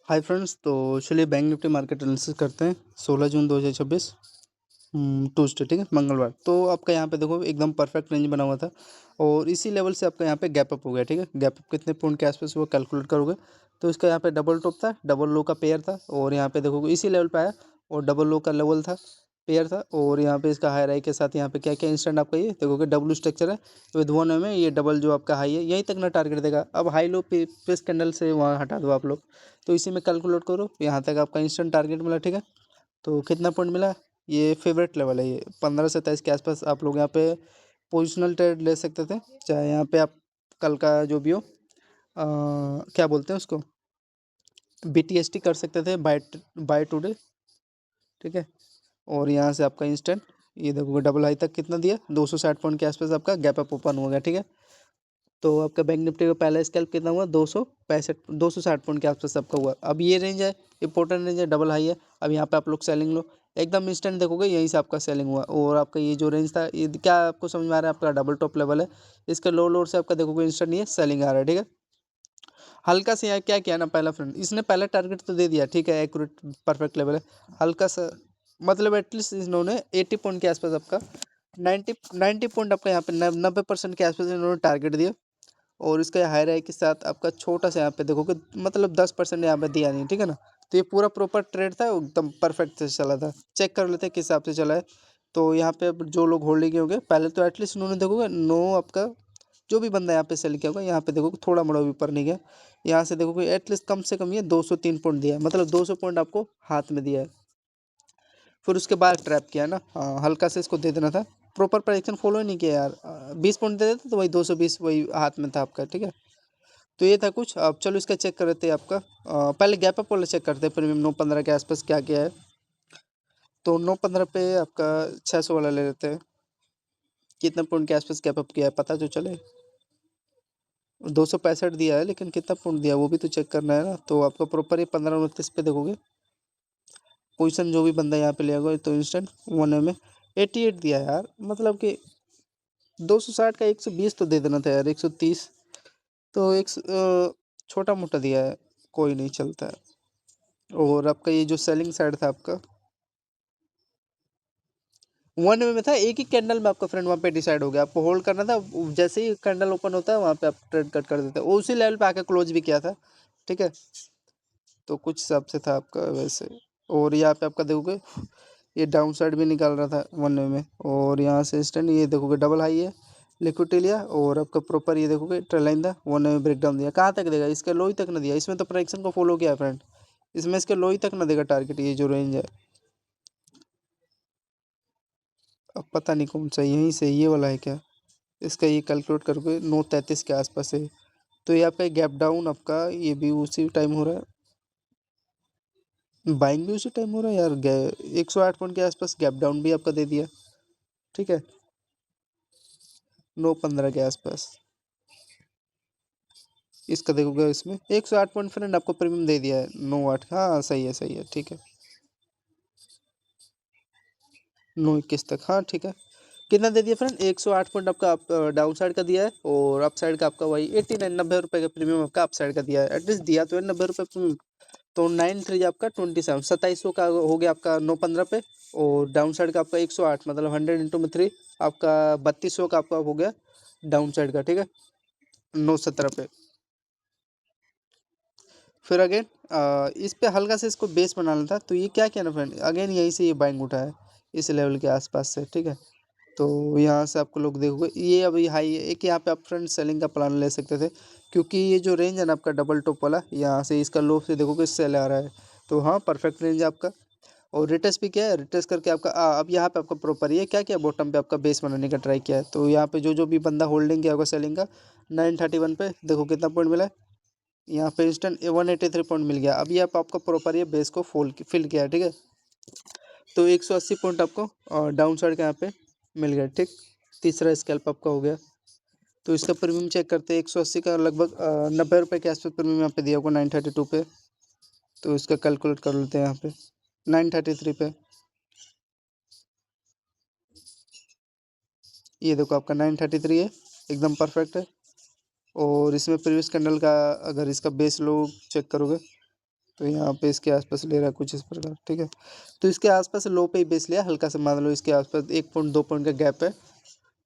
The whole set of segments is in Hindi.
हाय फ्रेंड्स, तो चलिए बैंक निफ्टी मार्केट एनालिसिस करते हैं। 16 जून 2026 ट्यूसडे, ठीक है, मंगलवार। तो आपका यहाँ पे देखो एकदम परफेक्ट रेंज बना हुआ था और इसी लेवल से आपका यहाँ पे गैप अप हो गया। ठीक है, गैप अप कितने पॉइंट के आसपास हुआ कैलकुलेट करोगे तो इसका यहाँ पे डबल टॉप था, डबल लो का पेयर था और यहाँ पे देखोगे इसी लेवल पे आया और डबल लो का लेवल था, पेयर था। और यहाँ पे इसका हाई राई के साथ यहाँ पे क्या क्या इंस्टेंट आपका ये देखोगे डब्ल्यू स्ट्रक्चर है विद वन में ये डबल जो आपका हाई है यहीं तक ना टारगेट देगा। अब हाई लो पे कैंडल से वहाँ हटा दो आप लोग, तो इसी में कैलकुलेट करो, यहाँ तक आपका इंस्टेंट टारगेट मिला। ठीक है, तो कितना पॉइंट मिला, ये फेवरेट लेवल है, ये 15 से 23 के आसपास आप लोग यहाँ पे पोजिशनल ट्रेड ले सकते थे। चाहे यहाँ पे आप कल का जो भी हो क्या बोलते हैं उसको, BTST कर सकते थे, बाय बाय टुडे। ठीक है, और यहाँ से आपका इंस्टेंट ये देखोगे डबल हाई तक कितना दिया, 260 पॉइंट के आसपास आपका गैप अप ओपन हो गया। ठीक है, तो आपका बैंक निफ्टी का पहला स्कैल्प कितना हुआ, 260 पॉइंट के आसपास आपका हुआ। अब ये रेंज है, इंपॉर्टेंट रेंज है, डबल हाई है। अब यहाँ पे आप लोग सेलिंग लो, एकदम इंस्टेंट देखोगे यहीं से आपका सेलिंग हुआ। और आपका ये जो रेंज था ये क्या आपको समझ में आ रहा है, आपका डबल टॉप लेवल है, इसका लो लोड से आपका देखोगे इंस्टेंट ये सेलिंग आ रहा है। ठीक है, हल्का से यहाँ क्या किया ना, पहला फ्रेंड इसने पहला टारगेट तो दे दिया, ठीक है, एक्यूरेट परफेक्ट लेवल है। हल्का सा मतलब एटलीस्ट इन्होंने 80 पॉइंट के आसपास आपका 90 पॉइंट आपका यहाँ पे 90% के आसपास इन्होंने टारगेट दिया। और इसका हाई राई के साथ आपका छोटा सा यहाँ पे देखोगे मतलब 10% यहाँ पे दिया नहीं। ठीक है ना, तो ये पूरा प्रॉपर ट्रेड था, एकदम परफेक्ट से चला था। चेक कर लेते हैं किस हिसाब से चला है। तो यहाँ पे अब जो लोग होल्डिंग किए होंगे पहले तो एटलीस्ट उन्होंने देखोगे नो आपका जो भी बंदा यहाँ पे सेल किया होगा, यहाँ पे देखोगे थोड़ा मोड़ा भी ऊपर नहीं गया। यहाँ से देखोगे एटलीस्ट कम से कम ये 203 पॉइंट दिया है, मतलब 200 पॉइंट आपको हाथ में दिया है। फिर उसके बाद ट्रैप किया ना, हाँ हल्का से इसको दे देना था, प्रॉपर प्राइक्शन फॉलो ही नहीं किया यार। 20 पॉइंट दे देते तो वही 220 वही हाथ में था आपका। ठीक है, तो ये था कुछ। अब चलो इसका चेक कर लेते हैं आपका पहले गैप अप वाला चेक करते हैं प्रीमियम 915 के आसपास क्या क्या है। तो 915 पे आपका 600 वाला ले लेते हैं, कितना पॉइंट के आसपास गैप अप किया है पता तो चले। 265 दिया है लेकिन कितना पॉइंट दिया वो भी तो चेक करना है ना। तो आपका प्रॉपर ये 1529 पे देखोगे पोजीशन जो भी बंदा यहाँ पे ले होगा तो इंस्टेंट 1 में 88 दिया है यार, मतलब कि 260 का 120 तो दे देना था यार, 130 तो एक छोटा मोटा दिया है, कोई नहीं चलता है। और आपका ये जो सेलिंग साइड था आपका 1 में था, एक ही कैंडल में आपका फ्रेंड वहाँ पे डिसाइड हो गया, आपको होल्ड करना था। जैसे ही कैंडल ओपन होता है वहाँ पे आप ट्रेड कट कर देते हैं, उसी लेवल पे आके क्लोज भी किया था। ठीक है, तो कुछ हिसाब से था आपका वैसे। और यहाँ पे आपका देखोगे ये डाउन साइड भी निकाल रहा था 1 में, और यहाँ से स्टैंड ये देखोगे डबल हाई है, लिक्विडिटी लिया और आपका प्रॉपर ये देखोगे ट्रेल लाइन था, 1 में ब्रेक डाउन दिया। कहाँ तक देगा, इसके लो ही तक ना दिया, इसमें तो प्राइक्शन को फॉलो किया है फ्रेंड, इसमें इसके लो ही तक ना देगा टारगेट, ये जो रेंज है। अब पता नहीं कौन सा, यहीं से ये वाला है क्या, इसका ये कैलकुलेट करके 9:33 के आसपास है। तो ये आपका गैप डाउन आपका ये भी उसी टाइम हो रहा है, बाइंग भी उसी टाइम हो रहा है यार। 108 पॉइंट के आसपास गैप डाउन भी आपका दे दिया। ठीक है, 9:15 के आसपास इसका देखोगे, इसमें 108 पॉइंट फ्रेंड आपको प्रीमियम दे दिया है, 9:08। हाँ सही है सही है, ठीक है, 9:21 तक, हाँ ठीक है। कितना दे दिया फ्रेंड, 108 पॉइंट आपका अप डाउन साइड का दिया है और अप साइड का आपका वही 89 90 रुपये का प्रीमियम आपका अप साइड का दिया है। एटलीस्ट दिया तो है 90 रुपये प्रीमियम। तो 9 3 आपका 27 2700 का हो गया आपका 9:15 पे। और डाउन साइड का आपका 108 मतलब 100 × 3 आपका 3200 का आपका हो गया डाउन साइड का। ठीक है, 9:17 पे। फिर अगेन इस पे हल्का से इसको बेस बनाना था, तो ये क्या किया ना फ्रेंड, अगेन यहीं से ये बाइंग उठा है इस लेवल के आसपास से। ठीक है, तो यहाँ से आपको लोग देखोगे ये अभी हाई है, एक यहाँ पे आप फ्रेंड सेलिंग का प्लान ले सकते थे, क्योंकि ये जो रेंज है ना आपका डबल टॉप वाला, यहाँ से इसका लो से देखोगे सेल आ रहा है। तो हाँ परफेक्ट रेंज है आपका। और रिटेस्ट भी क्या है, रिटेस्ट करके आपका अब यहाँ पे आपका प्रॉपर ये क्या किया, बॉटम पे आपका बेस बनाने का ट्राई किया है। तो यहाँ पे जो जो भी बंदा होल्डिंग किया होगा सेलिंग का 931 पे देखो कितना पॉइंट मिला है, यहाँ पे इंस्टेंट 183 पॉइंट मिल गया। अभी आपका प्रॉपर ये बेस को फिल किया है। ठीक है, तो 180 पॉइंट आपको डाउन साइड का यहाँ पे मिल गया। ठीक, तीसरा स्कैल्प आपका हो गया। तो इसका प्रीमियम चेक करते हैं, 180 का लगभग 90 रुपये के आसपास प्रीमियम यहाँ पे दिया होगा 932 पे। तो इसका कैलकुलेट कर लेते हैं यहाँ पे 933 पे। ये देखो आपका 933 है, एकदम परफेक्ट है। और इसमें प्रीवियस कैंडल का अगर इसका बेस लो चेक करोगे तो यहाँ पे इसके आसपास ले रहा है कुछ इस प्रकार, ठीक है। तो इसके आसपास लो पे ही बेच लिया, हल्का सा मान लो इसके आसपास 1 पॉइंट 2 पॉइंट का गैप है।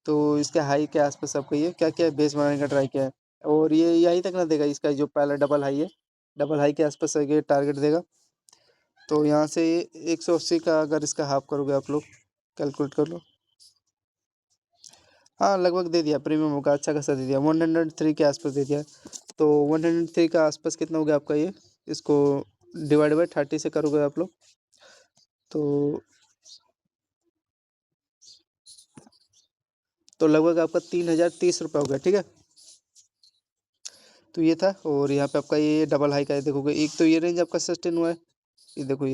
तो इसके हाई के आसपास आपको ये क्या क्या है, बेस बनाने का ट्राई किया है, और ये यहीं तक ना देगा, इसका जो पहला डबल हाई है, डबल हाई के आसपास ये टारगेट देगा। तो यहाँ से 180 का अगर इसका हाफ करोगे आप लोग, कैलकुलेट कर लो। हाँ लगभग दे दिया, प्रीमियम होगा अच्छा खासा दे दिया, 103 के आसपास दे दिया। तो 103 का आसपास कितना हो गया आपका ये, इसको डिवाइड बाई 30 से करोगे आप लोग, तो लगभग आपका 3030 रुपये हो गया, ठीक है। तो ये था, और यहाँ पे आपका ये डबल हाई का है, देखोगे एक तो ये रेंज आपका सस्टेन हुआ है, ये देखो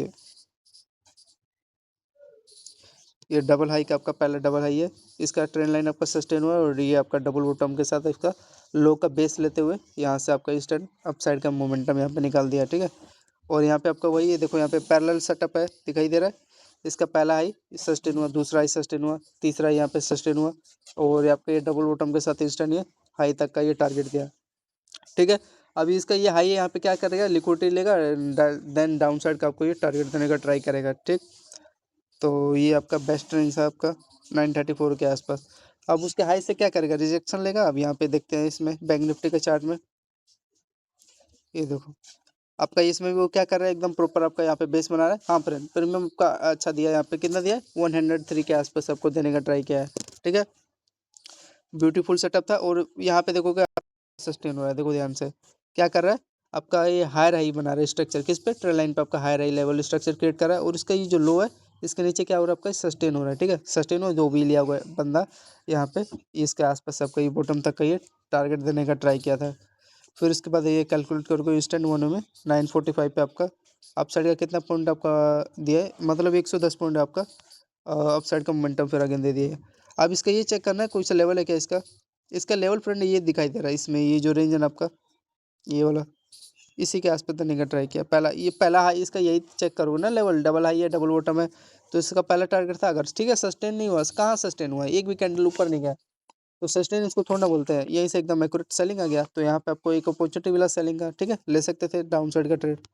ये डबल हाई का आपका पहला डबल हाई है, इसका ट्रेंड लाइन आपका सस्टेन हुआ है, और ये आपका डबल बॉटम के साथ इसका लो का बेस लेते हुए यहाँ से आपका स्टैंड अप साइड का मोमेंटम यहाँ पे निकाल दिया, ठीक है। और यहाँ पे आपका वही है, देखो यहाँ पे पैरेलल सेटअप है, दिखाई दे रहा है। इसका पहला हाई सस्टेन हुआ, दूसरा हाई सस्टेन हुआ, तीसरा यहाँ पे सस्टेन हुआ, और आपका ये डबल बॉटम के साथ स्टैंड ये हाई तक का ये टारगेट दिया, ठीक है। अभी इसका ये हाई है, यहाँ पे क्या करेगा, लिक्विडिटी लेगा, देन डाउन साइड का आपको ये टारगेट देने का ट्राई करेगा, ठीक। तो ये आपका बेस्ट रेंज है आपका 934 के आसपास। अब उसके हाई से क्या करेगा, रिजेक्शन लेगा। अब यहाँ पे देखते हैं इसमें बैंक निफ्टी के चार्ट में, ये देखो आपका इसमें भी वो क्या कर रहा है, एकदम प्रॉपर आपका यहाँ पे बेस बना रहा है। हाँ प्रीमियम आपका अच्छा दिया है, यहाँ पे कितना दिया है, 103 के आसपास आपको देने का ट्राई किया है, ठीक है। ब्यूटीफुल सेटअप था, और यहाँ पे देखोगे सस्टेन हो रहा है, देखो ध्यान से क्या कर रहा है, आपका ये हायर हाई बना रहा है स्ट्रक्चर, किस पे, ट्रेल लाइन पे आपका higher high level structure create कर रहा है, और इसका ये जो लो है इसके नीचे क्या हो रहा है, आपका सस्टेन हो रहा है, ठीक है। सस्टेन हो जो भी लिया हुआ है बंदा यहाँ पे, इसके आसपास आपका ये बॉटम तक का ये टारगेट देने का ट्राई किया था। फिर इसके बाद ये कैलकुलेट करोगे इंस्टेंट वन में 945 पे आपका अप साइड का कितना पॉइंट आपका दिया है, मतलब 110 पॉइंट आपका अप साइड का मोमेंटम फिर आगे दे दिया है। अब इसका ये चेक करना है कोई सा लेवल है क्या इसका, इसका लेवल फ्रेंड ये दिखाई दे रहा है इसमें, ये जो रेंज है ना आपका ये वाला, इसी के आसपास देने का ट्राई किया। पहला ये पहला हाई इसका यही चेक करोगे ना, लेवल डबल हाई है डबल बॉटम है, तो इसका पहला टारगेट था, अगर ठीक है सस्टेन नहीं हुआ, कहाँ सस्टेन हुआ है, एक भी कैंडल ऊपर नहीं गया, तो सस्टेन इसको थोड़ा ना बोलते हैं। यहीं से एकदम एक्यूरेट सेलिंग आ गया, तो यहाँ पे आपको एक अपॉर्चुनिटी मिला सेलिंग का, ठीक है, ले सकते थे डाउन साइड का ट्रेड।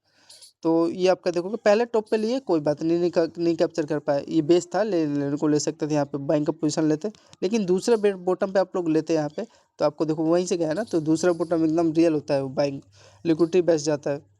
तो ये आपका देखोगे पहले टॉप पे लिए कोई बात नहीं, नहीं कैप्चर कर पाए, ये बेस था, लेने को ले सकते थे, यहाँ पे बाइंग का पोजीशन लेते, लेकिन दूसरे बॉटम पे आप लोग लेते यहाँ पे, तो आपको देखो वहीं से गया है ना, तो दूसरा बॉटम एकदम रियल होता है, वो बाइंग लिक्विडिटी बेस जाता है।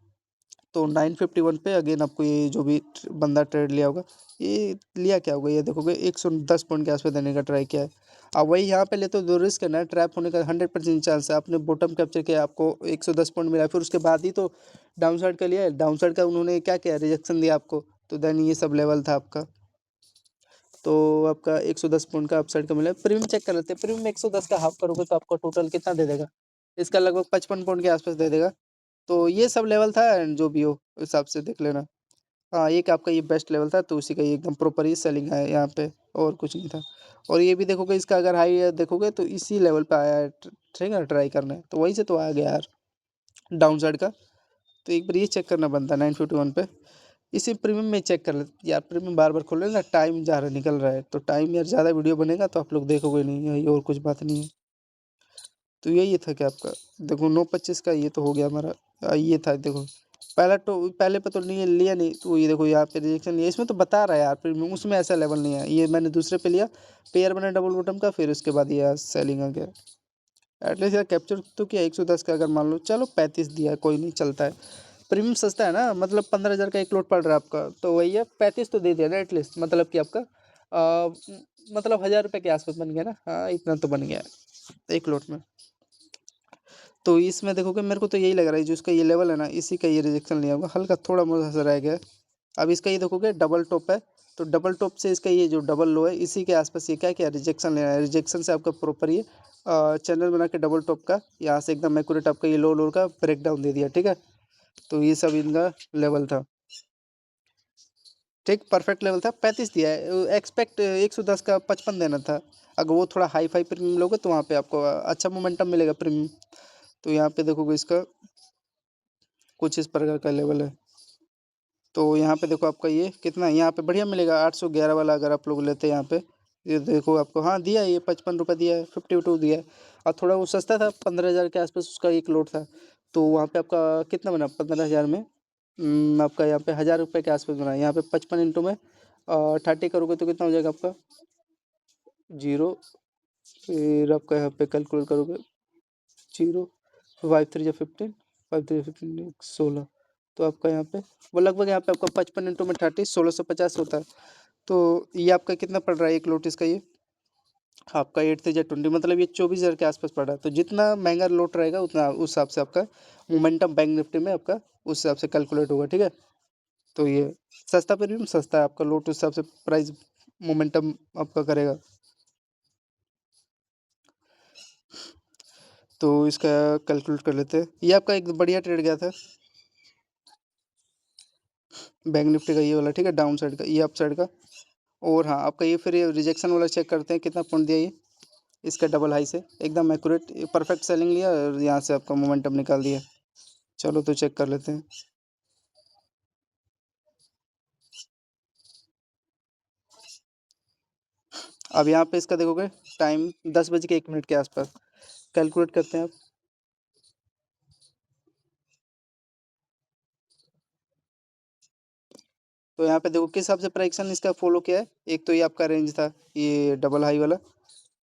तो 951 पे अगेन आपको ये जो भी बंदा ट्रेड लिया होगा, ये लिया क्या होगा, ये देखोगे 110 पॉइंट के आसपास देने का ट्राई किया है। अब वही यहाँ पे ले तो दो रिस्क है ना, ट्रैप होने का 100% चांस है। आपने बॉटम कैप्चर किया, आपको 110 पॉइंट मिला, फिर उसके बाद ही तो डाउन साइड का लिया है, डाउन साइड का उन्होंने क्या किया, रिजेक्शन दिया आपको, तो देन ये सब लेवल था आपका। तो आपका 110 पॉइंट का अपसाइड का मिला। प्रीमियम चेक कर लेते हैं, प्रीमियम 110 का हाफ करोगे तो आपको टोटल कितना दे देगा, इसका लगभग 55 पॉइंट के आसपास दे देगा। तो ये सब लेवल था, एंड जो भी हो उस हिसाब से देख लेना। हाँ एक आपका ये बेस्ट लेवल था, तो उसी का ये एकदम प्रॉपर ही सेलिंग है यहाँ पे, और कुछ नहीं था। और ये भी देखोगे इसका अगर हाई देखोगे तो इसी लेवल पे आया है, ठीक है ना, ट्राई करना है तो वहीं से तो आ गया यार डाउन साइड का। तो एक बार ये चेक करना बनता है 951 पे। इसी प्रीमियम में चेक कर लेते यार, प्रीमियम बार बार खोल लेना, टाइम जा रहा निकल रहा है, तो टाइम यार ज़्यादा वीडियो बनेगा तो आप लोग देखोगे नहीं, यही और कुछ बात नहीं है। तो यही था कि आपका देखो 925 का ये तो हो गया हमारा। ये था देखो, पहले पे तो नहीं लिया नहीं, तो ये देखो यहाँ पे रिजेक्शन लिया, इसमें तो बता रहा है यार प्रीमियम, उसमें ऐसा लेवल नहीं है, ये मैंने दूसरे पे लिया, पेयर बना डबल बॉटम का, फिर उसके बाद ये सेलिंग आ गया। एटलीस्ट यार कैप्चर तो किया 110 का, अगर मान लो चलो 35 दिया कोई नहीं चलता है। प्रीमियम सस्ता है ना, मतलब 15,000 का एक लोट पड़ रहा है आपका, तो वही है 35 तो दे दिया ना एटलीस्ट, मतलब कि आपका मतलब 1,000 रुपये के आसपास बन गया ना, हाँ इतना तो बन गया एक लोट में। तो इसमें देखोगे मेरे को तो यही लग रहा है, जो इसका ये लेवल है ना, इसी का ये रिजेक्शन लिया होगा, हल्का थोड़ा मोटा सा रह गया है। अब इसका ये देखोगे डबल टॉप है, तो डबल टॉप से इसका ये जो डबल लो है इसी के आसपास ये क्या क्या रिजेक्शन लेना है, रिजेक्शन से आपका प्रॉपर ये चैनल बना के डबल टॉप का यहाँ से एकदम एक्यूरेट आपका ये लो का ब्रेक डाउन दे दिया, ठीक है। तो ये सब इनका लेवल था, ठीक परफेक्ट लेवल था। 35 दिया है, एक्सपेक्ट 110 का 55 देना था। अगर वो थोड़ा हाई फाई प्रीमियम लोगे तो वहाँ पे आपको अच्छा मोमेंटम मिलेगा प्रीमियम। तो यहाँ पे देखोगे इसका कुछ इस प्रकार का लेवल है। तो यहाँ पे देखो आपका ये कितना है, यहाँ पे बढ़िया मिलेगा 811 वाला, अगर आप लोग लेते हैं यहाँ पे। ये देखो आपको, हाँ दिया है ये 55 रुपये दिया है, 52 दिया है। और थोड़ा वो सस्ता था, 15,000 के आसपास उसका एक लोड था, तो वहाँ पे आपका कितना बना 15,000 में आपका यहाँ पे 1000 रुपये के आसपास बना है। यहाँ पे 55 इंटू में 30 करोगे तो कितना हो जाएगा आपका? जीरो। फिर आपका यहाँ पे कैलकुलेट करोगे, जीरो, 5 3 जा 15, 5 3 15 16। तो आपका यहाँ पे वो लगभग यहाँ पे आपका 55 इंटू में 30 1650 होता है। तो ये आपका कितना पड़ रहा है एक लोट इसका? ये आपका 8 3 जा 20, मतलब ये 24,000 के आसपास पड़ रहा है। तो जितना महंगा लोट रहेगा उतना उस हिसाब से आपका मोमेंटम बैंक निफ्टी में आपका उस हिसाब से कैलकुलेट होगा, ठीक है। तो ये सस्ता प्रीमियम सस्ता है आपका लोट, उस हिसाब से प्राइस मोमेंटम आपका करेगा। तो इसका कैलकुलेट कर लेते हैं। ये आपका एक बढ़िया ट्रेड गया था बैंक निफ्टी का, ये वाला, ठीक है, डाउन साइड का, ये अप साइड का। और हाँ, आपका ये फिर ये रिजेक्शन वाला चेक करते हैं कितना पॉइंट दिया ये इसका डबल हाई से, एकदम एक्यूरेट परफेक्ट सेलिंग लिया और यहाँ से आपका मोमेंटम निकाल दिया। चलो तो चेक कर लेते हैं। अब यहाँ पे इसका देखोगे टाइम 10 बज के 1 मिनट के आसपास, कैलकुलेट करते हैं आप। तो यहाँ पे देखो किस हिसाब से प्राइक्सन इसका फॉलो किया है। एक तो ये आपका रेंज था, ये डबल हाई वाला,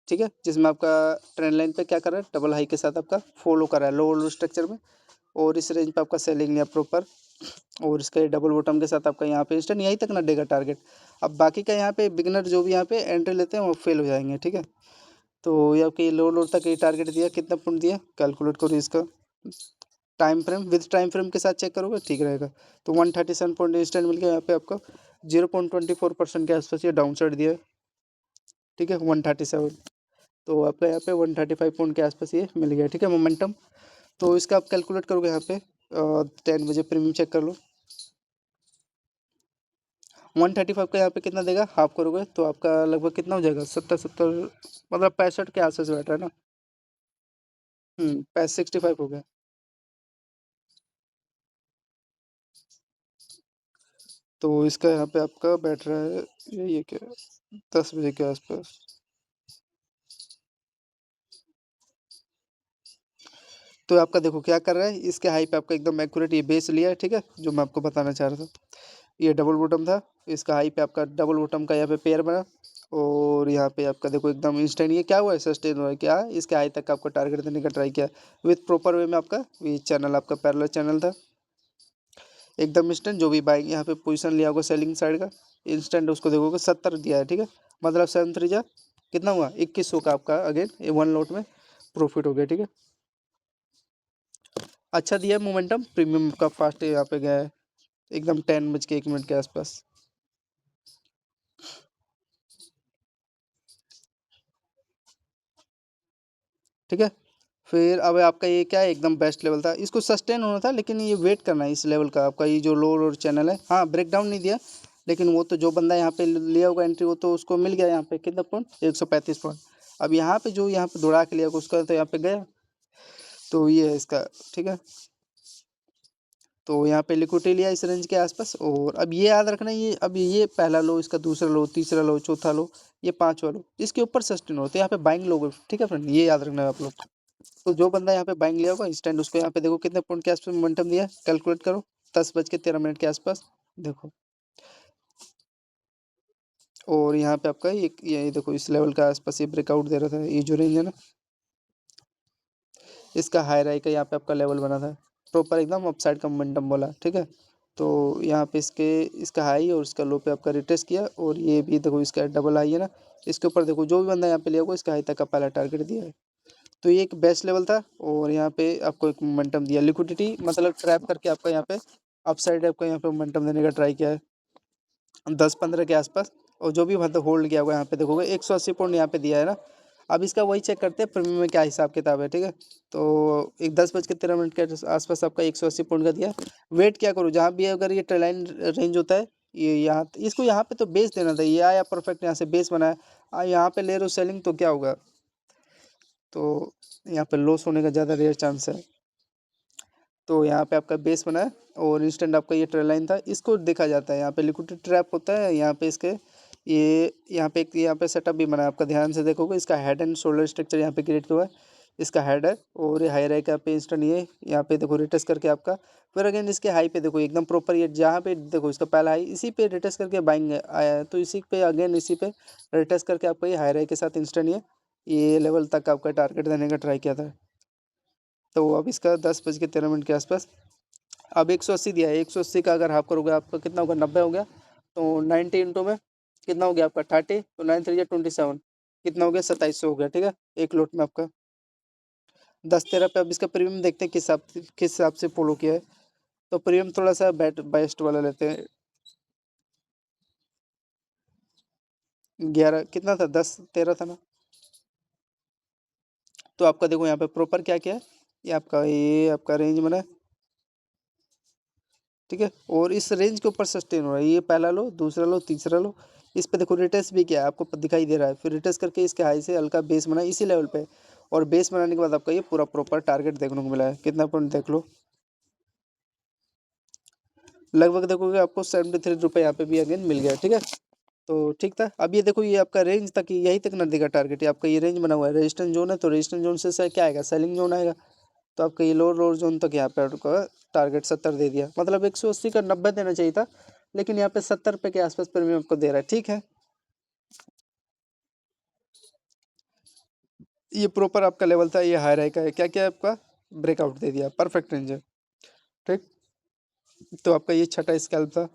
ठीक है, जिसमें आपका ट्रेंड लाइन पे क्या कर रहा है, डबल हाई के साथ आपका फॉलो कर रहा है लोअर स्ट्रक्चर में। और इस रेंज पे आपका सेलिंग लिया प्रॉपर, और इसका ये डबल बॉटम के साथ आपका यहाँ पे इंस्टेंट यहीं तक ना देगा टारगेट। अब बाकी का यहाँ पे बिगनर जो भी यहाँ पे एंट्री लेते हैं वो फेल हो जाएंगे, ठीक है। तो ये आपके लोअर लोअर तक ये टारगेट दिया, कितना पॉइंट दिया कैलकुलेट करो इसका। Time frame with time frame के साथ चेक करोगे ठीक रहेगा। तो 137 पॉइंट इंस्टेंट मिल गया यहाँ पे आपका, 0.24% के आसपास ये डाउन साइड दिया है, ठीक है, 137। तो आपका यहाँ पे 135 पॉइंट के आसपास ये मिल गया, ठीक है, मोमेंटम। तो इसका आप कैलकुलेट करोगे यहाँ पे 10 बजे प्रीमियम चेक कर लो। 135 का यहाँ पे कितना देगा, हाफ करोगे तो आपका लगभग कितना हो जाएगा, 70 70, मतलब 65 के आसपास बैठ रहा है ना। 65 हो गया। तो इसका यहाँ पे आपका बैठ रहा है, ये क्या, 10 बजे के आसपास। तो आपका देखो क्या कर रहा है, इसके हाई पे आपका एकदम एक्यूरेट ये बेस लिया है, ठीक है, जो मैं आपको बताना चाह रहा था। ये डबल बॉटम था, इसका हाई पे आपका डबल बॉटम का यहाँ पे पेयर बना। और यहाँ पे आपका देखो एकदम इंस्टेंट ये क्या हुआ है, सस्टेन हुआ है, क्या है, इसके हाई तक आपको टारगेट देने का ट्राई किया विथ प्रॉपर वे में। आपका ये चैनल आपका पैरेलल चैनल था, एकदम इंस्टेंट। जो भी बाइंग यहाँ पे पोजीशन लिया होगा सेलिंग साइड का, इंस्टेंट उसको देखोगे 70 दिया है, ठीक है, मतलब 7 3 जा कितना हुआ, 2100 का आपका अगेन ये वन लॉट में प्रॉफिट हो गया, ठीक है। अच्छा दिया मोमेंटम, प्रीमियम का फास्ट यहाँ पे गया है एकदम 10 बज के 1 मिनट के आसपास। ठीक है, फिर अब आपका ये क्या है, एकदम बेस्ट लेवल था, इसको सस्टेन होना था, लेकिन ये वेट करना है इस लेवल का। आपका ये जो लोअर और चैनल है, हाँ ब्रेक डाउन नहीं दिया, लेकिन वो तो जो बंदा यहाँ पे लिया होगा एंट्री, वो तो उसको मिल गया यहाँ पे कितना पॉइंट, 135 पॉइंट। अब यहाँ पे जो यहाँ पे दौड़ा के लिया होगा उसका तो यहाँ पे गया। तो ये है इसका, ठीक है। तो यहाँ पे लिक्विडिटी लिया इस रेंज के आसपास। और अब ये याद रखना, ये अब ये पहला लो, इसका दूसरा लो, तीसरा लो, चौथा लो, ये पांचवा लो, इसके ऊपर सस्टेन हो तो यहाँ पे बाइंग लोगे, ठीक है फ्रेंड, ये याद रखना है आप लोग। तो जो बंदा यहाँ पे बाइंग लिया होगा इंस्टेंट, उसको यहाँ पे देखो कितने पॉइंट के आसपास मोमेंटम दिया है, कैलकुलेट करो, 10 बज के 13 मिनट के आसपास देखो। और यहाँ पे आपका ये देखो इस लेवल का आसपास ये ब्रेकआउट दे रहा था, ये जो रेंज है ना, इसका हाई राई का यहाँ पे आपका लेवल बना था प्रॉपर एकदम अपसाइड का मोमेंटम बोला, ठीक है। तो यहाँ पे इसका हाई और इसका लो पे आपका रिटेस्ट किया, और ये भी देखो इसका डबल हाई है ना, इसके ऊपर देखो जो भी बंदा यहाँ पे लिया होगा इसका हाई तक का पहला टारगेट दिया है। तो ये एक बेस्ट लेवल था, और यहाँ पे आपको एक मोमेंटम दिया, लिक्विडिटी मतलब ट्रैप करके आपका यहाँ पे अपसाइड आपका यहाँ पे मोमेंटम देने का ट्राई किया है 10 15 के आसपास। और जो भी मतलब होल्ड किया होगा यहाँ पे देखोगे 180 पॉइंट यहाँ पे दिया है ना। अब इसका वही चेक करते हैं प्रीमियम में क्या हिसाब किताब है, ठीक है। तो एक 10 बज के 13 मिनट के आसपास आपका 180 पॉइंट का दिया। वेट क्या करूँ, जहाँ भी अगर ये ट्रेलाइन रेंज होता है, ये यहाँ इसको यहाँ पे तो बेस देना था, ये आया परफेक्ट यहाँ से बेस बनाया, यहाँ पे ले रहे हो सेलिंग तो क्या होगा। तो यहाँ पे लॉस होने का ज़्यादा रेयर चांस है। तो यहाँ पे आपका बेस बना है, और इंस्टेंट आपका ये ट्रेल लाइन था, इसको देखा जाता है, यहाँ पे लिक्विडिटी ट्रैप होता है यहाँ पे इसके। ये यहाँ पे सेटअप भी बना है, आपका ध्यान से देखोगे इसका हेड एंड शोल्डर स्ट्रक्चर यहाँ पे क्रिएट हुआ है। इसका हेड है और ये हाई रहेगा पे इंस्टेंट ये यहाँ पे देखो रिटेस्ट करके आपका फिर अगेन इसके हाई पे देखो एकदम प्रॉपर ये जहाँ पे देखो इसका पहला हाई इसी पे रिटेस्ट करके बाइंग आया है तो इसी पे अगेन इसी पे रिटेस्ट करके आपका ये हाई राई के साथ इंस्टेंट ये लेवल तक आपका टारगेट देने का ट्राई किया था। तो अब इसका 10:13 के आसपास अब 180 दिया है, 180 का अगर हाफ करोगे आपका कितना होगा 90 हो गया तो 90 इंटू में कितना हो गया आपका 30 तो 9 3 27 कितना हो गया 2700 हो गया ठीक है एक लोट में आपका 10-13 पे। अब इसका प्रीमियम देखते हैं किस हिसाब से फॉलो किया है तो प्रीमियम थोड़ा सा बेस्ट वाला लेते हैं 11 कितना था 10-13 था ना। तो आपका देखो यहाँ पे प्रॉपर क्या क्या है ये आपका रेंज बना है ठीक है और इस रेंज के ऊपर सस्टेन हो रहा है ये पहला लो दूसरा लो तीसरा लो इस पे देखो रिटेस्ट भी क्या है आपको दिखाई दे रहा है फिर रिटेस्ट करके इसके हाई से हल्का बेस बना इसी लेवल पे और बेस बनाने के बाद आपका ये पूरा प्रॉपर टारगेट देखने को मिला है कितना पॉइंट देख लो लगभग देखोगे आपको 73 रुपये यहाँ पे भी अगेन मिल गया ठीक है। तो ठीक था अब ये देखो ये आपका रेंज तक यही तक ना देगा टारगेट ये आपका ये रेंज बना हुआ है रेजिस्टेंस जोन है तो रेजिस्टेंस जोन से क्या आएगा सेलिंग जोन आएगा तो आपका ये लोअर जोन तक यहाँ पे आपका टारगेट 70 दे दिया मतलब 180 का 90 देना चाहिए था लेकिन यहाँ पे 70 रुपये के आसपास प्रीमियम आपको दे रहा है ठीक है। ये प्रॉपर आपका लेवल था ये हाई राई का है क्या क्या है आपका ब्रेकआउट दे दिया परफेक्ट रेंज है ठीक। तो आपका ये छठा स्कैल्प था।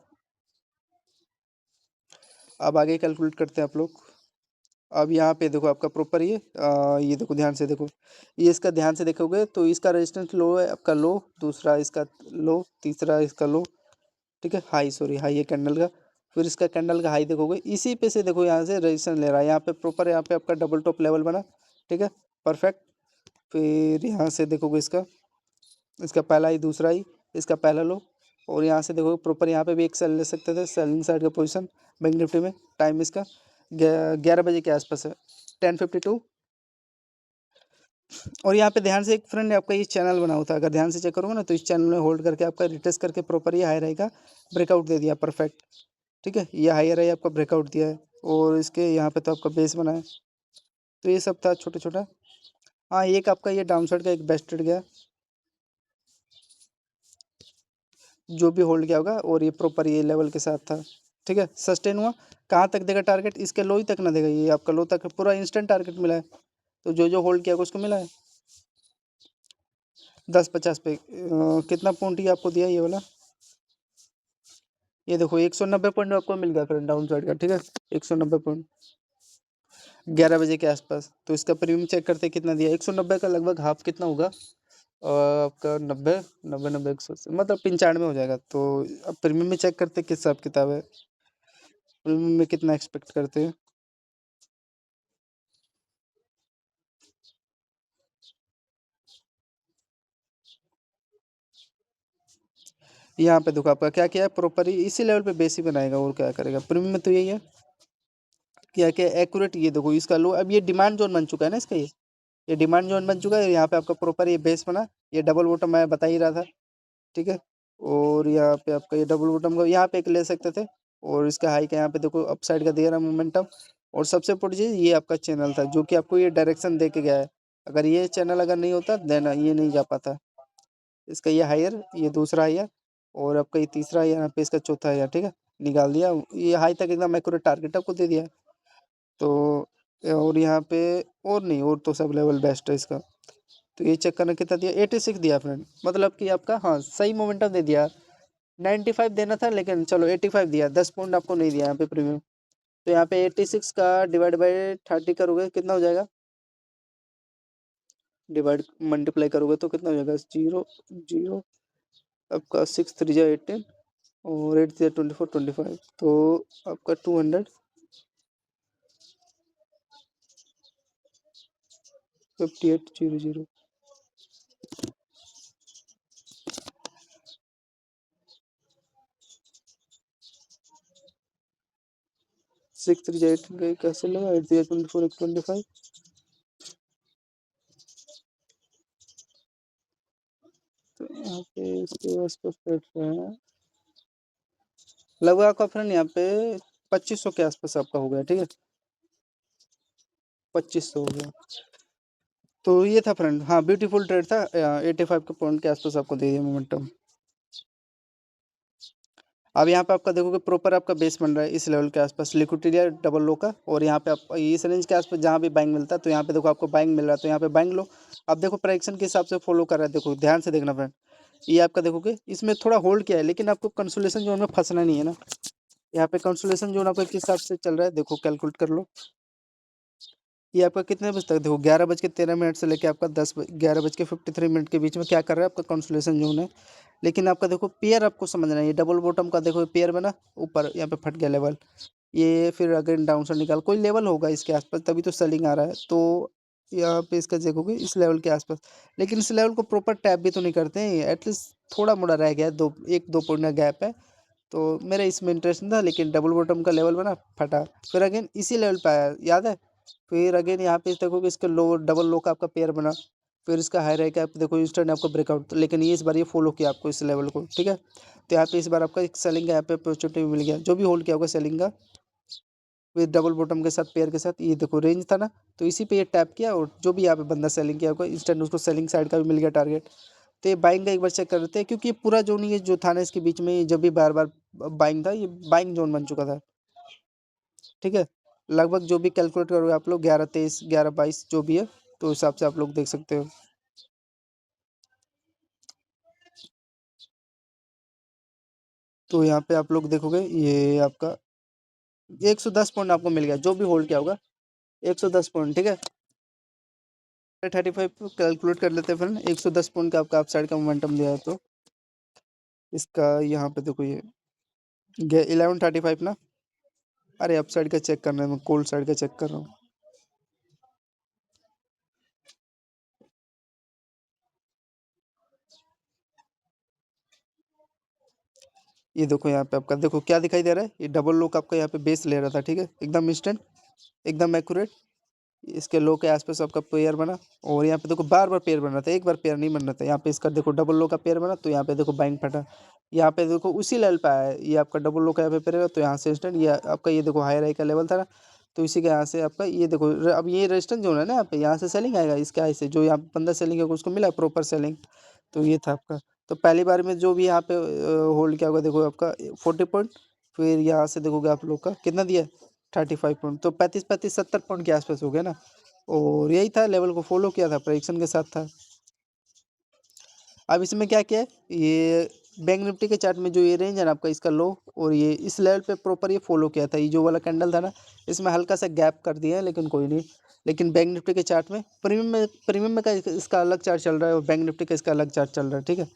अब आगे कैलकुलेट करते हैं आप लोग। अब यहाँ पे देखो आपका प्रॉपर ये देखो ध्यान से देखो ये इसका ध्यान से देखोगे तो इसका रेजिस्टेंस लो है आपका लो दूसरा इसका लो तीसरा इसका लो ठीक है हाई सॉरी हाई है कैंडल का फिर इसका कैंडल का हाई देखोगे इसी पे से देखो यहाँ से रेजिस्टेंस ले रहा है यहाँ पे प्रॉपर यहाँ पे आपका डबल टॉप लेवल बना ठीक है परफेक्ट। फिर यहाँ से देखोगे इसका इसका पहला ही दूसरा ही इसका पहला लो और यहाँ से देखोगे प्रॉपर यहाँ पे भी एक सेल ले सकते थे सेलिंग साइड का पोजीशन बैंक निफ्टी में टाइम इसका 11 बजे के आसपास है 10:52। और यहाँ पे ध्यान से एक फ्रेंड ने आपका ये चैनल बना हुआ था अगर ध्यान से चेक करोगे ना तो इस चैनल में होल्ड करके आपका रिटेस्ट करके प्रॉपर ये हाई रहेगा ब्रेकआउट दे दिया परफेक्ट ठीक है ये हायर है आपका ब्रेकआउट दिया है और इसके यहाँ पे तो आपका बेस बना है। तो ये सब था छोटा छोटा। हाँ एक आपका ये डाउन साइड का एक बेस्ट ट्रेड गया जो भी होल्ड किया होगा और ये प्रॉपर ये लेवल के साथ था ठीक है सस्टेन हुआ कहाँ तक देगा टारगेट इसके लो ही तक ना देगा ये आपका लो तक पूरा इंस्टेंट टारगेट मिला है तो जो जो होल्ड किया होगा उसको मिला है 10-50 पे कितना पॉइंट ये आपको दिया ये वाला ये देखो 190 पॉइंट आपको मिल गया फ्रेंड डाउन साइड का ठीक है 190 पॉइंट 11 बजे के आसपास। तो इसका प्रीमियम चेक करते हैं कितना दिया 190 का लगभग हाफ कितना होगा आपका 90 90 90 180 मतलब 95 हो जाएगा। तो अब प्रीमियम में चेक करते हैं किस हिसाब किताब है प्रीमियम में कितना एक्सपेक्ट करते हैं। यहाँ पे देखो आपका क्या क्या है प्रॉपर ही इसी लेवल पे बेस ही बनाएगा और क्या करेगा प्रीमियम में तो यही है क्या क्या एक्यूरेट ये देखो इसका लो अब ये डिमांड जोन बन चुका है ना इसका ये डिमांड जोन बन चुका है यहाँ पे आपका प्रॉपर ये बेस बना ये डबल बॉटम मैं बता ही रहा था ठीक है। और यहाँ पे आपका ये डबल बॉटम का यहाँ पे एक ले सकते थे और इसका हाई का यहाँ पे देखो अपसाइड का दे रहा मोमेंटम और सबसे बड़ी चीज़ ये आपका चैनल था जो कि आपको ये डायरेक्शन दे के गया है अगर ये चैनल अगर नहीं होता देन ये नहीं जा पाता इसका ये हायर ये दूसरा हायर और आपका ये तीसरा हायर यहाँ पे इसका चौथा हायर ठीक है निकाल दिया ये हाई तक एकदम एक्यूरेट टारगेट आपको दे दिया। तो और यहाँ पे और नहीं और तो सब लेवल बेस्ट है इसका। तो ये चेक करना कितना दिया 86 दिया फ्रेंड मतलब कि आपका हाँ सही मोमेंटम दे दिया 95 देना था लेकिन चलो 85 दिया 10 पॉइंट आपको नहीं दिया यहाँ पे प्रीमियम। तो यहाँ पे 86 का डिवाइड बाई 30 करोगे कितना हो जाएगा डिवाइड मल्टीप्लाई करोगे तो कितना हो जाएगा 0 0 आपका 6 3 जा 18 और 8 3 24 25 तो आपका 258 0 0 6 3 जा 18 कैसे लगा 8 3 24 25 तो यहाँ पे इसके आसपास बैठ रहे हैं लगभग आपका फ्रेंड यहाँ पे 2500 के आसपास आपका हो गया ठीक है 2500 हो गया। तो ये था फ्रेंड, हाँ ब्यूटीफुल ट्रेड था, 85 के पॉइंट के आसपास आपको दे दिया मोमेंटम। अब यहाँ पे आपका देखोगे प्रॉपर आपका बेस बन रहा है इस लेवल के आसपास, लिक्विडिटी है डबल लो का, और यहाँ पे आप इस रेंज के आसपास जहाँ भी बाइंग मिलता है, तो यहाँ पे देखो आपको बाइंग मिल रहा है, तो यहाँ पे बाइंग लो। अब देखो प्राइक्शन के हिसाब से फॉलो कर रहा है, देखो ध्यान से देखना फ्रेंड। ये आपका देखोगे इसमें थोड़ा होल्ड किया है, लेकिन आपको कंसोलेशन जोन में फंसना नहीं है ना। यहाँ पे कंसोलेशन जोन आपका किस हिसाब से चल रहा है, देखो कैलकुलेट कर लो। ये आपका कितने बजे तक, देखो 11:13 से लेके आपका 11:53 के बीच में क्या कर रहा है, आपका कंसोलेशन जोन है। लेकिन आपका देखो पेयर आपको समझना है, ये डबल बॉटम का देखो पेयर बना, ऊपर यहाँ पे फट गया लेवल, ये फिर अगेन डाउन साइड निकाल, कोई लेवल होगा इसके आसपास तभी तो सेलिंग आ रहा है। तो यहाँ पे इसका देखोगे इस लेवल के आसपास, लेकिन इस लेवल को प्रॉपर टैप भी तो नहीं करते हैं, एटलीस्ट थोड़ा मोड़ा रह गया है, 1-2 पॉइंट का गैप है। तो मेरा इसमें इंटरेस्ट नहीं था, लेकिन डबल बॉटम का लेवल बना, फटा, फिर अगेन इसी लेवल पे आया, याद है। फिर अगेन यहाँ पे देखोगे इसका लो, डबल लो का आपका पेयर बना, फिर इसका हाई रैक आप देखो इंस्टेंट आपको ब्रेकआउट, लेकिन ये इस बार ये फॉलो किया आपको इस लेवल को, ठीक है। तो यहाँ पे इस बार आपका एक सेलिंग का यहाँ पे अपॉर्चुनिटी मिल गया, जो भी होल्ड किया होगा सेलिंग का विद डबल बॉटम के साथ, पेयर के साथ, ये देखो रेंज था ना, तो इसी पे ये टैप किया, और जो भी यहाँ पे बंदा सेलिंग किया होगा इंस्टेंट उसको सेलिंग साइड का भी मिल गया टारगेट। तो ये बाइंग का एक बार चेक कर लेते हैं, क्योंकि ये पूरा जोन, ये जो था ना इसके बीच में, जब भी बार बार बाइंग था, ये बाइंग जोन बन चुका था, ठीक है। लगभग जो भी कैलकुलेट करोगे आप लोग, 11-23, 11-22 जो भी है, तो उस हिसाब से आप लोग देख सकते हो। तो यहाँ पे आप लोग देखोगे ये आपका 110 पॉइंट आपको मिल गया, जो भी होल्ड किया होगा 110 पॉइंट, ठीक है। 35 कैलकुलेट कर लेते हैं फिर, 110 पॉइंट का आपका अप साइड का मोमेंटम दिया है, तो इसका यहाँ पे देखो ये 1135 ना, अरे अप साइड का चेक करना है, मैं कोल्ड साइड का चेक कर रहा हूँ। ये देखो यहाँ पे आपका देखो क्या दिखाई दे रहा है, ये डबल लो का आपका यहाँ पे बेस ले रहा था, ठीक है, एकदम इंस्टेंट, एकदम एक्यूरेट। इसके लो के आसपास आपका पेयर बना, और यहाँ पे देखो बार बार पेयर बन रहा था, एक बार पेयर नहीं बन रहा था, यहाँ पे इसका देखो डबल लो का पेयर बना, तो यहाँ पे देखो बाइंग फटा, यहाँ पे देखो उसी लेवल पे आया है, ये आपका डबल लो का यहाँ पे पेयर है, तो यहाँ से इंस्टेंट ये आपका ये देखो हाई राई का लेवल था ना, तो इसी के यहाँ से आपका ये देखो अब ये रेजिस्टेंस जोन है ना, यहाँ पे यहाँ से सेलिंग आएगा, इसके हाई से जो यहाँ पे बंदा सेलिंग होगा उसको मिला प्रॉपर सेलिंग। तो ये था आपका, तो पहली बार में जो भी यहाँ पे होल्ड किया होगा, देखो आपका 40 पॉइंट, फिर यहाँ से देखोगे आप लोग का कितना दिया, 35 पॉइंट, तो 35-70 पॉइंट के आसपास हो गया ना। और यही था, लेवल को फॉलो किया था, प्रेडिक्शन के साथ था। अब इसमें क्या किया है, ये बैंक निफ्टी के चार्ट में जो ये रेंज है ना आपका, इसका लो, और ये इस लेवल पे प्रॉपर ये फॉलो किया था, ये जो वाला कैंडल था ना, इसमें हल्का सा गैप कर दिया है, लेकिन कोई नहीं। लेकिन बैंक निफ्टी के चार्ट में प्रीमियम में का इसका अलग चार्ट चल रहा है, और बैंक निफ्टी का इसका अलग चार्ट चल रहा है, ठीक है।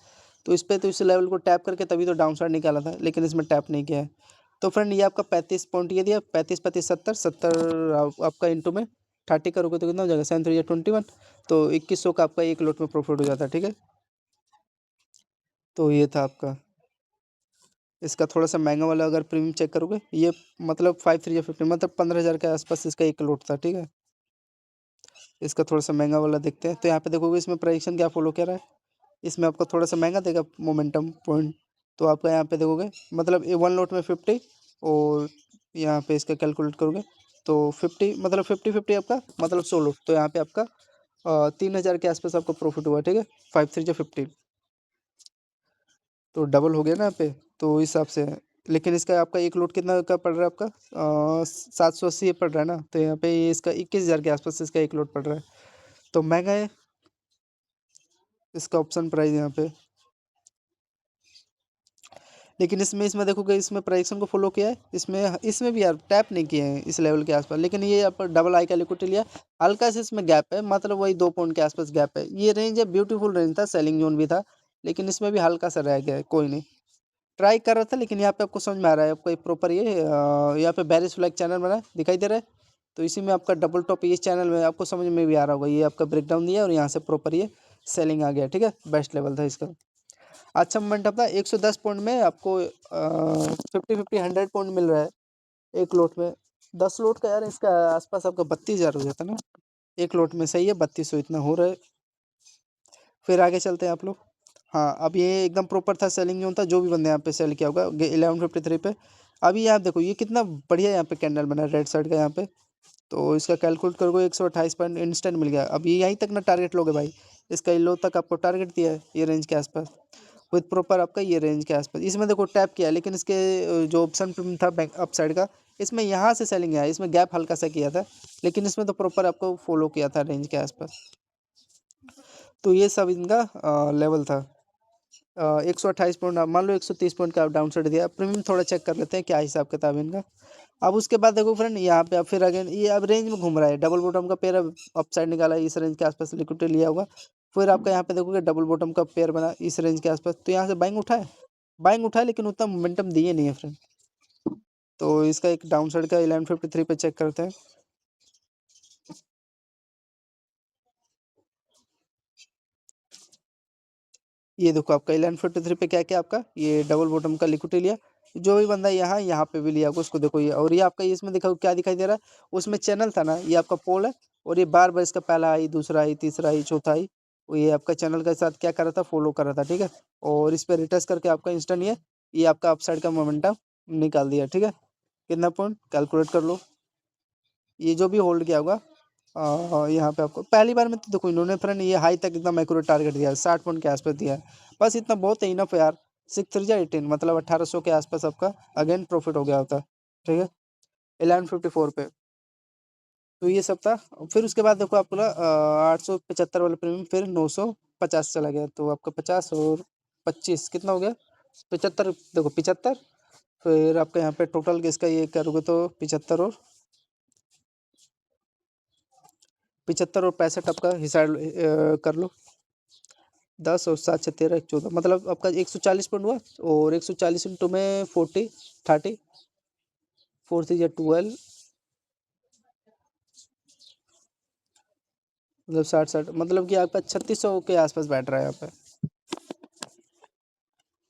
तो इस पे तो इस लेवल को टैप करके तभी तो डाउन साइड निकाला था, लेकिन इसमें टैप नहीं किया है। तो फ्रेंड ये आपका 35 पॉइंट ये दिया, 35-35-70 आपका इंटू में 30 करोगे तो कितना हो जाएगा, 7×3 = 21, तो 2100 का आपका एक लोट में प्रॉफिट हो जाता है, ठीक है। तो ये था आपका, इसका थोड़ा सा महंगा वाला अगर प्रीमियम चेक करोगे, ये मतलब 5×3 = 15, मतलब 15,000 के आसपास इसका एक लोट था, ठीक है। इसका थोड़ा सा महंगा वाला देखते हैं, तो यहाँ पे देखोगे इसमें प्राइक्शन क्या फॉलो कर रहा है, इसमें आपको थोड़ा सा महंगा देगा मोमेंटम पॉइंट। तो आपका यहाँ पे देखोगे मतलब ये वन लोट में 50, और यहाँ पे इसका कैलकुलेट करोगे तो 50, मतलब 50-50 आपका मतलब 100 लोट, तो यहाँ पे आपका 3,000 के आसपास आपको प्रॉफिट हुआ, ठीक है। 5×3 = 15, तो डबल हो गया ना यहाँ पे, तो इस हिसाब से है। लेकिन इसका आपका एक लोट कितना का पड़ रहा है आपका, 780 पड़ रहा है ना, तो यहाँ पे ये इसका 21,000 के आसपास इसका एक लोट पड़ रहा है, तो महंगा है इसका ऑप्शन प्राइस यहाँ पे। लेकिन इसमें इसमें देखोगे इसमें प्राइक्शन को फॉलो किया है, इसमें इसमें भी यार टैप नहीं किए हैं इस लेवल के आसपास, लेकिन ये यहाँ पर डबल आई का लिक्विडिटी लिया, हल्का से इसमें गैप है, मतलब वही 2 पॉइंट के आसपास गैप है, ये रेंज है, ब्यूटीफुल रेंज था, सेलिंग जोन भी था, लेकिन इसमें भी हल्का सा रह गया है, कोई नहीं। ट्राई कर रहा था, लेकिन यहाँ पे आपको समझ में आ रहा है, आपको एक प्रॉपर ये यहाँ पे बेरिश फ्लैग चैनल बना है, दिखाई दे रहा है, तो इसी में आपका डबल टॉप इस चैनल में आपको समझ में भी आ रहा होगा, ये आपका ब्रेकडाउन दिया और यहाँ से प्रॉपर ये सेलिंग आ गया, ठीक है, बेस्ट लेवल था इसका। अच्छा मोमेंट अपना 110 पॉइंट में आपको 50-50 100 पॉइंट मिल रहा है एक लोट में, 10 लोट का यार इसका आसपास आपका 32,000 हो जाता ना, एक लोट में, सही है, 3200 इतना हो रहा है। फिर आगे चलते हैं आप लोग। हाँ अब ये एकदम प्रॉपर था, सेलिंग जोन था, जो भी बंदे यहाँ पे सेल किया होगा 1153 पे। अभी आप देखो ये कितना बढ़िया यहाँ पे कैंडल बना है रेड साइड का यहाँ पे, तो इसका कैलकुलेट करोगे 128 पॉइंट इंस्टेंट मिल गया। अब ये यहीं तक ना टारगेट लोगे भाई, इसका ये लो तक आपको टारगेट दिया है ये रेंज के आसपास, विथ प्रॉपर आपका ये रेंज के आसपास। इसमें देखो टैप किया है, लेकिन इसके जो ऑप्शन था बैंक अप साइड का, इसमें यहाँ से सेलिंग है, इसमें गैप हल्का सा किया था, लेकिन इसमें तो प्रॉपर आपको फॉलो किया था रेंज के आसपास। तो ये सब इनका लेवल था। 128 पॉइंट, मान लो 130 पॉइंट का डाउन साइड दिया। प्रीमियम थोड़ा चेक कर लेते हैं क्या हिसाब किताब है इनका। अब उसके बाद देखो फ्रेंड, यहाँ पे अब फिर अगेन ये अब रेंज में घूम रहा है, डबल बॉटम का पेयर अब अप साइड निकाला है, इस रेंज के आसपास लिक्विडिटी लिया होगा। फिर आपका यहाँ पे देखोगे डबल बॉटम का पेयर बना इस रेंज के आसपास, तो यहाँ से बाइंग उठा है, बाइंग उठा है, लेकिन उतना मोमेंटम दिए नहीं है फ्रेंड। तो इसका एक डाउन साइड का 1153 पे चेक करते हैं। ये देखो आपका 1153 पे क्या क्या आपका ये डबल बॉटम का लिक्विडिटी लिया। जो भी बंदा यहाँ पे भी लिया होगा उसको देखो ये, और ये आपका इसमें देखो क्या दिखाई दे रहा है, उसमें चैनल था ना, ये आपका पोल है, और ये बार बार इसका पहला आई, दूसरा आई, तीसरा आई, चौथा आई, वो ये आपका चैनल के साथ क्या कर रहा था, फॉलो कर रहा था, ठीक है। और इस पर रिटर्स करके आपका इंस्टेंट ये आपका अपसाइड का मोमेंटम निकाल दिया, ठीक है। कितना पॉइंट कैलकुलेट कर लो, ये जो भी होल्ड किया होगा यहाँ पे आपको पहली बार में तो देखो इन्होंने फ्रेंड ये हाई तक एकदम एक्यूरेट टारगेट दिया है, 60 पॉइंट के आसपास दिया है, बस इतना बहुत है इनफ यार। 6 3 18 मतलब 1800 के आसपास आपका अगेन प्रॉफिट हो गया होता है, ठीक है, 1154 पे। तो ये सब था। फिर उसके बाद देखो आपको 875 वाला प्रीमियम फिर 950 चला गया, तो आपका 50 और 25 कितना हो गया, 75। देखो 75, फिर आपका यहाँ पे टोटल इसका ये करोगे तो 75 और 65 आपका हिसाब कर लो। 10 और 7 6 13 14 मतलब आपका 140 पॉइंट हुआ, और 140 इंटू में 40 30 4 3 या 12 मतलब 60 मतलब कि आपका 3600 के आसपास बैठ रहा है यहाँ पे।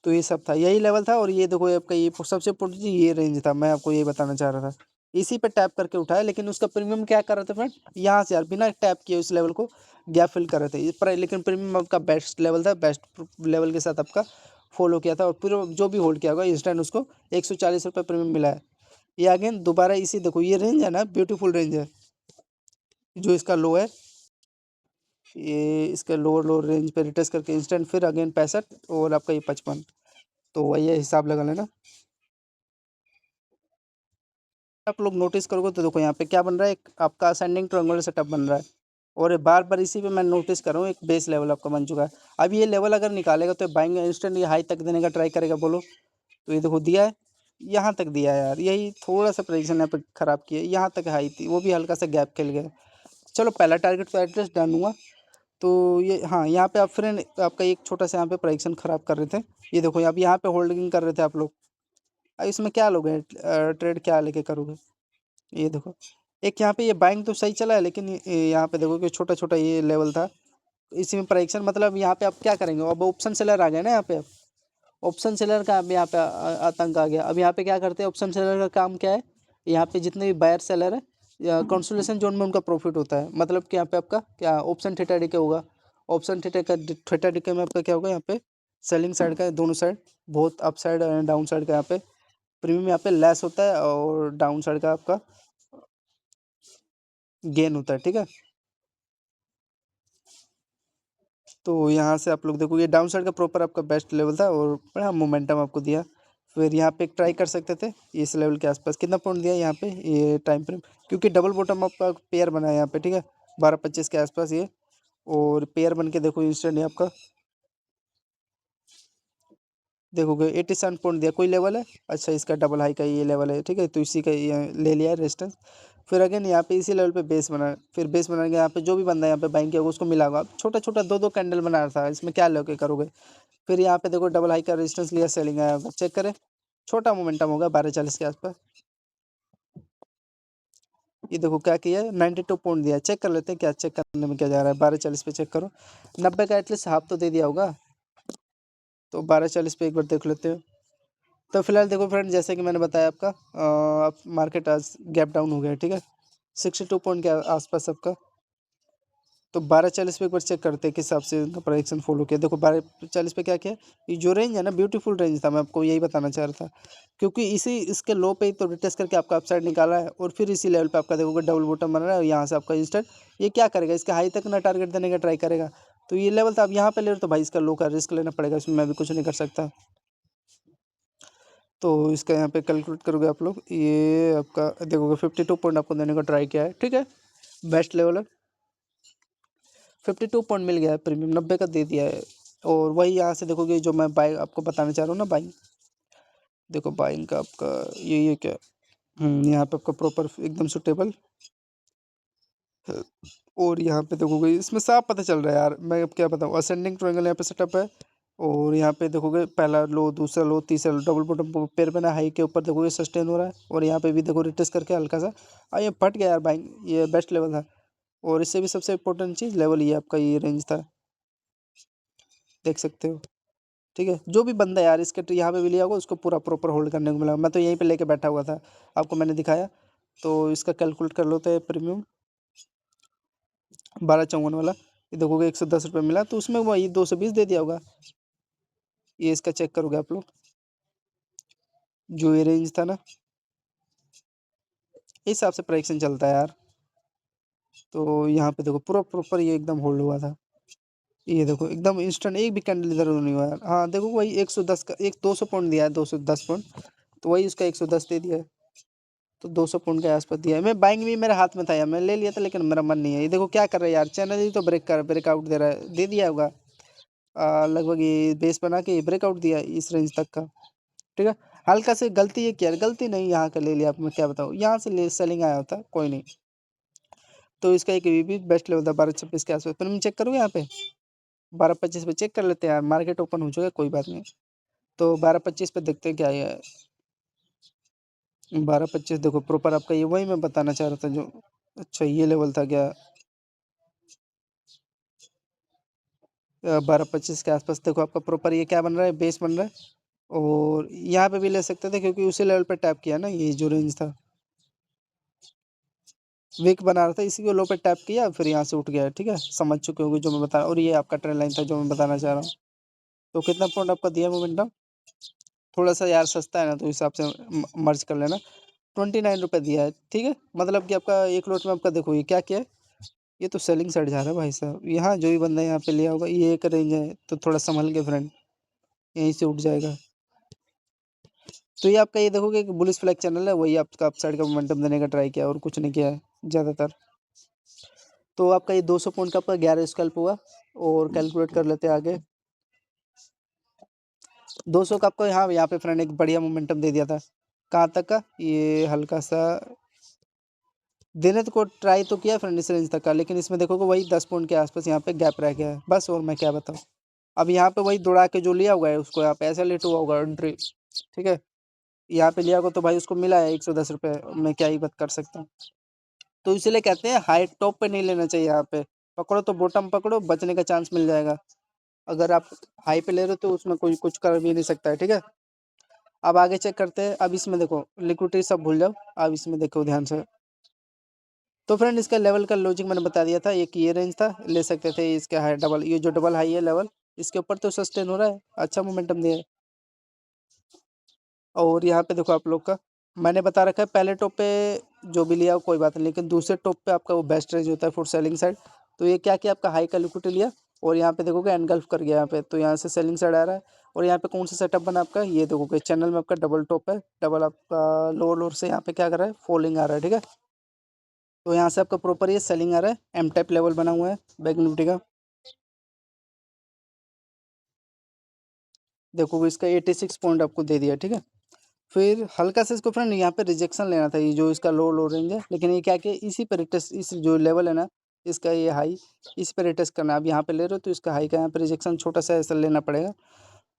तो ये सब था, यही लेवल था, और ये देखो आपका ये सबसे इम्पोर्टेंट चीज ये रेंज था, मैं आपको ये बताना चाह रहा था। इसी पे टैप करके उठाया, लेकिन उसका प्रीमियम क्या कर रहे थे फ्रेंड, यहाँ से यार बिना टैप किए उस लेवल को गैप फिल कर रहे थे इस पर, लेकिन प्रीमियम आपका बेस्ट लेवल था, बेस्ट लेवल के साथ आपका फॉलो किया था, और फिर जो भी होल्ड किया होगा इंस्टेंट उसको 140 रुपये प्रीमियम मिला है। ये अगेन दोबारा इसी देखो ये रेंज है ना, ब्यूटीफुल रेंज है, जो इसका लो है, ये इसका लोअर लोअर रेंज पे रिटेस्ट करके इंस्टेंट फिर अगेन 65 और आपका ये 55। तो वही है, हिसाब लगा लेना। आप लोग नोटिस करोगे तो देखो यहाँ पे क्या बन रहा है, एक आपका असेंडिंग ट्रायंगुलर सेटअप बन रहा है, और ये बार बार इसी पे मैं नोटिस कर रहा हूँ, एक बेस लेवल आपका बन चुका है। अब ये लेवल अगर निकालेगा तो बाइंग इंस्टेंट ये हाई तक देने का ट्राई करेगा, बोलो। तो ये देखो दिया है, यहाँ तक दिया है यार, यही थोड़ा सा प्रेडिक्शन यहाँ पे खराब किया है, यहाँ तक हाई थी, वो भी हल्का सा गैप खेल गया। चलो पहला टारगेट तो एटलीस्ट डन हुआ। तो ये हाँ, यहाँ पे आप फ्रेंड आपका एक छोटा सा यहाँ पे प्रेडिक्शन खराब कर रहे थे। ये देखो अब यहाँ पे होल्डिंग कर रहे थे आप लोग, अब इसमें क्या लोगे ट्रेड क्या लेके करोगे। ये देखो एक यहाँ पे ये बाइंग तो सही चला है, लेकिन यहाँ पे देखो कि छोटा छोटा ये लेवल था, इसी में प्राइक्शन मतलब यहाँ पे आप क्या करेंगे, अब ऑप्शन सेलर आ गए ना यहाँ पे, ऑप्शन सेलर का अब यहाँ पे आतंक आ गया। अब यहाँ पे क्या करते हैं, ऑप्शन सेलर का काम क्या है, यहाँ पे जितने भी बायर सेलर है कंसोलिडेशन जोन में उनका प्रॉफिट होता है, मतलब कि यहाँ पे आपका क्या ऑप्शन थीटा डीके होगा, ऑप्शन थीटा डीके में आपका क्या होगा, यहाँ पे सेलिंग साइड का दोनों साइड बहुत up side and down side का यहाँ पे प्रीमियम यहाँ पे लेस होता है, और डाउन साइड का आपका गेन होता है, ठीक है। तो यहाँ से आप लोग देखो ये डाउन साइड का प्रॉपर आपका बेस्ट लेवल था, और बड़ा मोमेंटम आपको दिया। फिर यहाँ पे एक ट्राई कर सकते थे इस लेवल के आसपास, कितना पॉइंट दिया यहाँ पे ये टाइम फ्रेम, क्योंकि डबल बॉटम आपका पेयर बना है यहाँ पे, ठीक है, 12-25 के आसपास ये, और पेयर बन के देखो इंस्टेंट आपका देखोगे 87 पॉइंट दिया, कोई लेवल है, अच्छा इसका डबल हाई का ये लेवल है, ठीक है, तो इसी का ये ले लिया है रेजिस्टेंस। फिर अगेन यहाँ पे इसी लेवल पे बेस बना, फिर बेस बना के यहाँ पे जो भी बंदा यहाँ पे बाइंग किया होगा उसको मिला होगा। अब छोटा छोटा दो दो कैंडल बना रहा था, इसमें क्या लोगे करोगे। फिर यहाँ पे देखो डबल हाई का रेजिस्टेंस लिया, सेलिंग आया, चेक करें, छोटा मोमेंटम होगा 1240 के आसपास। ये देखो क्या किया है, 92 पॉइंट दिया, चेक कर लेते हैं क्या चेक करने में क्या जा रहा है, 1240 पे चेक करो, 90 का एटलीस्ट हाफ तो दे दिया होगा, तो 1240 पे एक बार देख लेते हैं। तो फिलहाल देखो फ्रेंड, जैसे कि मैंने बताया आपका आप मार्केट आज गैप डाउन हो गया है, ठीक है, 62 पॉइंट के आसपास आपका तो 12:40 पे एक बार चेक करते हैं किस हिसाब से इनका प्राइसन फॉलो किया। देखो 12:40 पे क्या किया, ये जो रेंज है ना ब्यूटीफुल रेंज था, मैं आपको यही बताना चाह रहा था, क्योंकि इसी इसके लो पे ही तो रिटेस्ट करके आपका अपसाइड निकाला है और फिर इसी लेवल पे आपका देखोगे डबल बॉटम बन रहा है और यहाँ से आपका इंस्टेंट ये क्या करेगा, इसके हाई तक ना टारगेट देने का ट्राई करेगा। तो ये लेवल था, अब यहाँ पे ले रहे तो भाई इसका लो का रिस्क लेना पड़ेगा, इसमें मैं भी कुछ नहीं कर सकता। तो इसका यहाँ पे कैलकुलेट करोगे आप लोग, ये आपका देखोगे 52 पॉइंट आपको देने का ट्राई किया है, ठीक है, बेस्ट लेवल है। 52 पॉइंट मिल गया है, प्रीमियम 90 का दे दिया है। और वही यहाँ से देखोगे जो मैं बाइंग आपको बताना चाह रहा हूँ ना, बाइंग देखो बाइंग का आपका ये क्या, यहाँ पे आपका प्रॉपर एकदम सुटेबल। और यहाँ पे देखोगे इसमें साफ पता चल रहा है यार, मैं अब क्या बताऊँ, असेंडिंग ट्रायंगल यहाँ पे सेटअप है। और यहाँ पे देखोगे पहला लो, दूसरा लो, तीसरा लो, डबल बॉटम पेयर बना, हाई के ऊपर देखोगे सस्टेन हो रहा है। और यहाँ पे भी देखो रिटेस्ट करके हल्का सा ये फट गया यार बाइंग, ये बेस्ट लेवल था। और इससे भी सबसे इम्पोर्टेंट चीज़ लेवल ये आपका ये रेंज था, देख सकते हो, ठीक है। जो भी बंदा यार इसके यहाँ पे भी लिया होगा उसको पूरा प्रॉपर होल्ड करने को मिला, मैं तो यहीं पे लेके बैठा हुआ था, आपको मैंने दिखाया। तो इसका कैलकुलेट कर लो तो प्रीमियम 1254 वाला, ये देखोगे 110 रुपये मिला, तो उसमें वही 220 दे दिया होगा। ये इसका चेक करोगे आप लोग, जो ये रेंज था ना, इस हिसाब से प्राइसिंग चलता है यार। तो यहाँ पे देखो पूरा प्रॉपर ये एकदम होल्ड हुआ था, ये देखो एकदम इंस्टेंट, एक भी कैंडल इधर उधर नहीं हुआ यार। हाँ देखो वही 110 का एक 200 पॉइंट दिया है, 210 पॉइंट, तो वही उसका 110 दे दिया है। तो 200 पॉइंट के आसपास दिया है। मैं बाइंग भी मेरे हाथ में था यार, मैं ले लिया था, लेकिन मेरा मन नहीं है। ये देखो क्या कर रहा है यार, चैनल ही तो ब्रेकआउट दे रहा है, दे दिया होगा लगभग ये बेस बना के ब्रेकआउट दिया इस रेंज तक का, ठीक है। हल्का से गलती ये किया, गलती नहीं यहाँ का ले लिया, आप मैं क्या बताऊँ, यहाँ से ले सेलिंग आया होता कोई नहीं। तो इसका एक भी बेस्ट लेवल था 12:26 के आसपास, पर चेक करोगे यहाँ पे 12:25 पे चेक कर लेते हैं यार, मार्केट ओपन हो चुका है, कोई बात नहीं। तो 12:25 पे देखते हैं क्या है। 12:25 देखो प्रॉपर आपका ये वही मैं बताना चाह रहा था जो, अच्छा ये लेवल था क्या, 12:25 के आसपास देखो आपका प्रॉपर ये क्या बन रहा है, बेस बन रहा है। और यहाँ पे भी ले सकते थे क्योंकि उसी लेवल पे टैप किया ना, ये जो रेंज था वीक बना रहा था, इसी को लो पे टैप किया, फिर यहाँ से उठ गया, ठीक है, समझ चुके होंगे जो मैं बता रहा हूँ। और ये आपका ट्रेंड लाइन था जो मैं बताना चाह रहा हूँ। तो कितना पॉइंट आपका दिया मोमेंटम, थोड़ा सा यार सस्ता है ना, तो हिसाब से मर्ज कर लेना। 29 रुपये दिया है, ठीक है, मतलब कि आपका एक लोट में आपका देखो ये क्या किया है, ये तो सेलिंग साइड जा रहा है भाई साहब। यहाँ जो भी बंदा यहाँ पे लिया होगा, ये एक रेंज है तो थोड़ा संभल के फ्रेंड, यहीं से उठ जाएगा। तो ये आपका ये देखोगे कि बुलिश फ्लैग चैनल है, वही आपका अपसाइड का मोमेंटम देने का ट्राई किया और कुछ नहीं किया है ज़्यादातर। तो आपका ये 200 पॉइंट का आपका 11 स्कैल्प हुआ। और कैलकुलेट कर लेते हैं आगे, 200 का आपको यहाँ पे फ्रेंड एक बढ़िया मोमेंटम दे दिया था, कहाँ तक का, ये हल्का सा देने तो को ट्राई तो किया फ्रेंड इस रेंज तक का, लेकिन इसमें देखोगे वही 10 पॉइंट के आसपास यहाँ पे गैप रह गया है बस, और मैं क्या बताऊँ। अब यहाँ पे वही दौड़ा के जो लिया हुआ है उसको यहाँ पे ऐसा लेट हुआ होगा एंट्री, ठीक है, यहाँ पे लिया होगा तो भाई उसको मिला है 110 रुपये, मैं क्या ही बात कर सकता हूँ। तो इसलिए कहते हैं हाई टॉप पे नहीं लेना चाहिए, यहाँ पे पकड़ो तो बॉटम पकड़ो, बचने का चांस मिल जाएगा। अगर आप हाई पे ले रहे हो तो उसमें कोई कुछ कर भी नहीं सकता है, ठीक है। अब आगे चेक करते हैं, अब इसमें देखो लिक्विडिटी सब भूल जाओ, अब इसमें देखो ध्यान से। तो फ्रेंड इसका लेवल का लॉजिक मैंने बता दिया था, एक ये रेंज था, ले सकते थे इसका हाई डबल, ये जो डबल हाई है लेवल, इसके ऊपर तो सस्टेन हो रहा है, अच्छा मोमेंटम दिया है। और यहाँ पे देखो आप लोग का मैंने बता रखा है, पहले टॉप पे जो भी लिया हो कोई बात नहीं, लेकिन दूसरे टॉप पे आपका वो बेस्ट रेंज होता है फॉर सेलिंग साइड। तो ये क्या किया, आपका हाई का लिक्विडिटी लिया और यहाँ पे देखोगे एनगल्फ कर गया यहाँ पे, तो यहाँ से सेलिंग साइड आ रहा है। और यहाँ पे कौन सा सेटअप बना आपका, ये देखोगे चैनल में आपका डबल टॉप है, डबल आपका लोअर लोअर से यहाँ पे क्या कर रहा है, फॉलिंग आ रहा है, ठीक है। तो यहाँ से आपका प्रॉपर ये सेलिंग आ रहा है, एम टाइप लेवल बना हुआ है बैंक निफ्टी का, देखोगे इसका 86 पॉइंट आपको दे दिया, ठीक है। फिर हल्का से इसको फ्रेंड यहाँ पे रिजेक्शन लेना था, ये जो इसका लो रेंज है, लेकिन ये क्या कि इसी पे रिटेस्ट, इस जो लेवल है ना इसका ये हाई, इस पे रिटेस्ट करना। अब यहाँ पे ले रहे हो तो इसका हाई का यहाँ पे रिजेक्शन छोटा सा ऐसा लेना पड़ेगा।